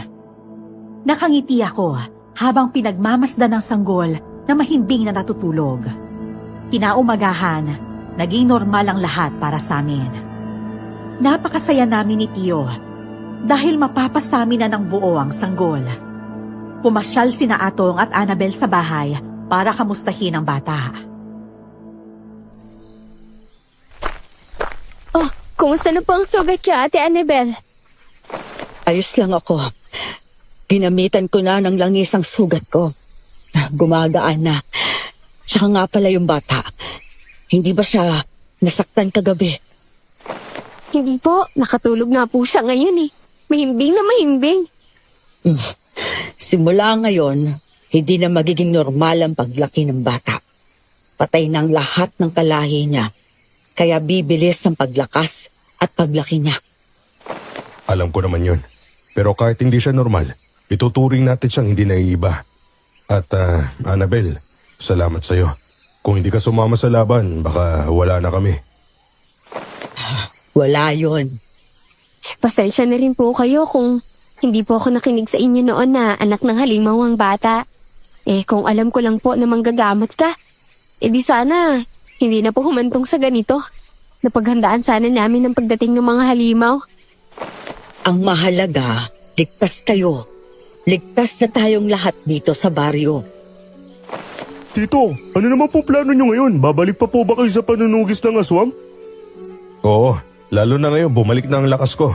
Nakangiti ako habang pinagmamasdan ng sanggol na mahimbing na natutulog. Kinaumagahan, naging normal ang lahat para sa amin. Napakasaya namin ni Tio dahil mapapasamin na ng buo ang sanggol. Pumasyal sina Atong at Annabel sa bahay para kamustahin ang bata. Oh, kumusta na po ang sugat niya, Ate Annabel? Ayos lang ako. Ginamitan ko na ng langis ang sugat ko. Gumagaan na. Siya nga pala yung bata. Hindi ba siya nasaktan kagabi? Hindi po, nakatulog nga po siya ngayon eh. Mahimbing na mahimbing. Simula ngayon, hindi na magiging normal ang paglaki ng bata. Patay ng lahat ng kalahi niya. Kaya bibilis ang paglakas at paglaki niya. Alam ko naman yun. Pero kahit hindi siya normal, ituturing natin siyang hindi naiiba. At Annabel, salamat sa'yo. Kung hindi ka sumama sa laban, baka wala na kami. Wala yon. Pasensya na rin po kayo kung hindi po ako nakinig sa inyo noon na anak ng halimaw ang bata. Kung alam ko lang po na manggagamot ka, di sana hindi na po humantong sa ganito. Napaghandaan sana namin ang pagdating ng mga halimaw. Ang mahalaga, ligtas kayo. Ligtas na tayong lahat dito sa baryo. Tito, ano naman po plano nyo ngayon? Babalik pa po ba kayo sa panunugis ng aswang? Oo, lalo na ngayon bumalik na ang lakas ko.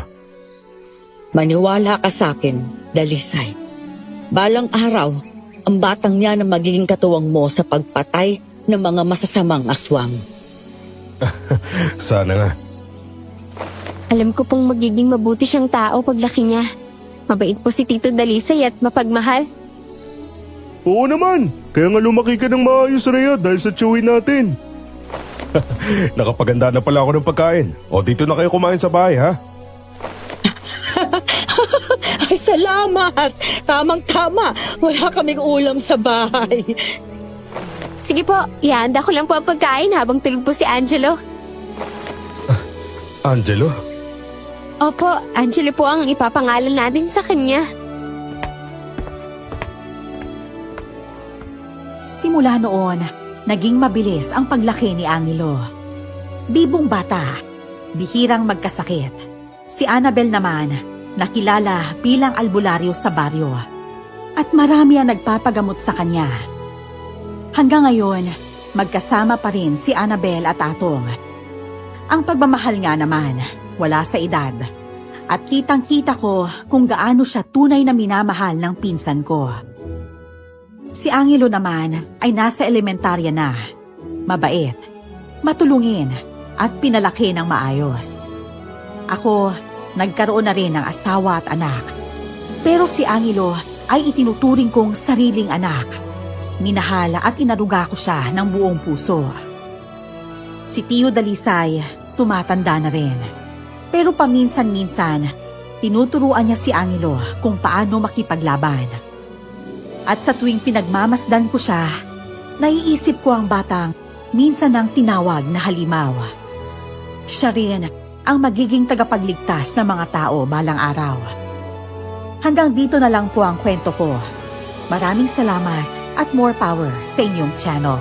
Maniwala ka sa akin, Dalisay. Balang araw, ang batang niya na magiging katuwang mo sa pagpatay ng mga masasamang aswang. Sana nga. Alam ko pong magiging mabuti siyang tao paglaki niya. Mabait po si Tito Dalisay at mapagmahal. Oo naman. Kaya nga lumaki ka ng maayos, Rhea, dahil sa chewin natin. Nakapaganda na pala ako ng pagkain. O dito na kayo kumain sa bahay, ha? Ay, salamat! Tamang-tama, wala kaming ulam sa bahay. Sige po, ihanda ko lang po ang pagkain habang tulog po si Angelo. Angelo? Opo, Angelo po ang ipapangalan natin sa kanya. Simula noon, naging mabilis ang paglaki ni Angelo. Bibong bata, bihirang magkasakit. Si Annabel naman, nakilala bilang albularyo sa baryo. At marami ang nagpapagamot sa kanya. Hanggang ngayon, magkasama pa rin si Annabel at Atong. Ang pagmamahal nga naman, wala sa edad. At kitang-kita ko kung gaano siya tunay na minamahal ng pinsan ko. Si Angelo naman ay nasa elementarya na. Mabait, matulungin, at pinalaki ng maayos. Ako, nagkaroon na rin ng asawa at anak. Pero si Angelo ay itinuturing kong sariling anak. Minahal at inaruga ko siya ng buong puso. Si Tio Dalisay, tumatanda na rin. Pero paminsan-minsan, tinuturuan niya si Angelo kung paano makipaglaban. At sa tuwing pinagmamasdan ko siya, naiisip ko ang batang minsan ang tinawag na halimaw. Siya rin ang magiging tagapagligtas ng mga tao balang araw. Hanggang dito na lang po ang kwento ko. Maraming salamat at more power sa inyong channel.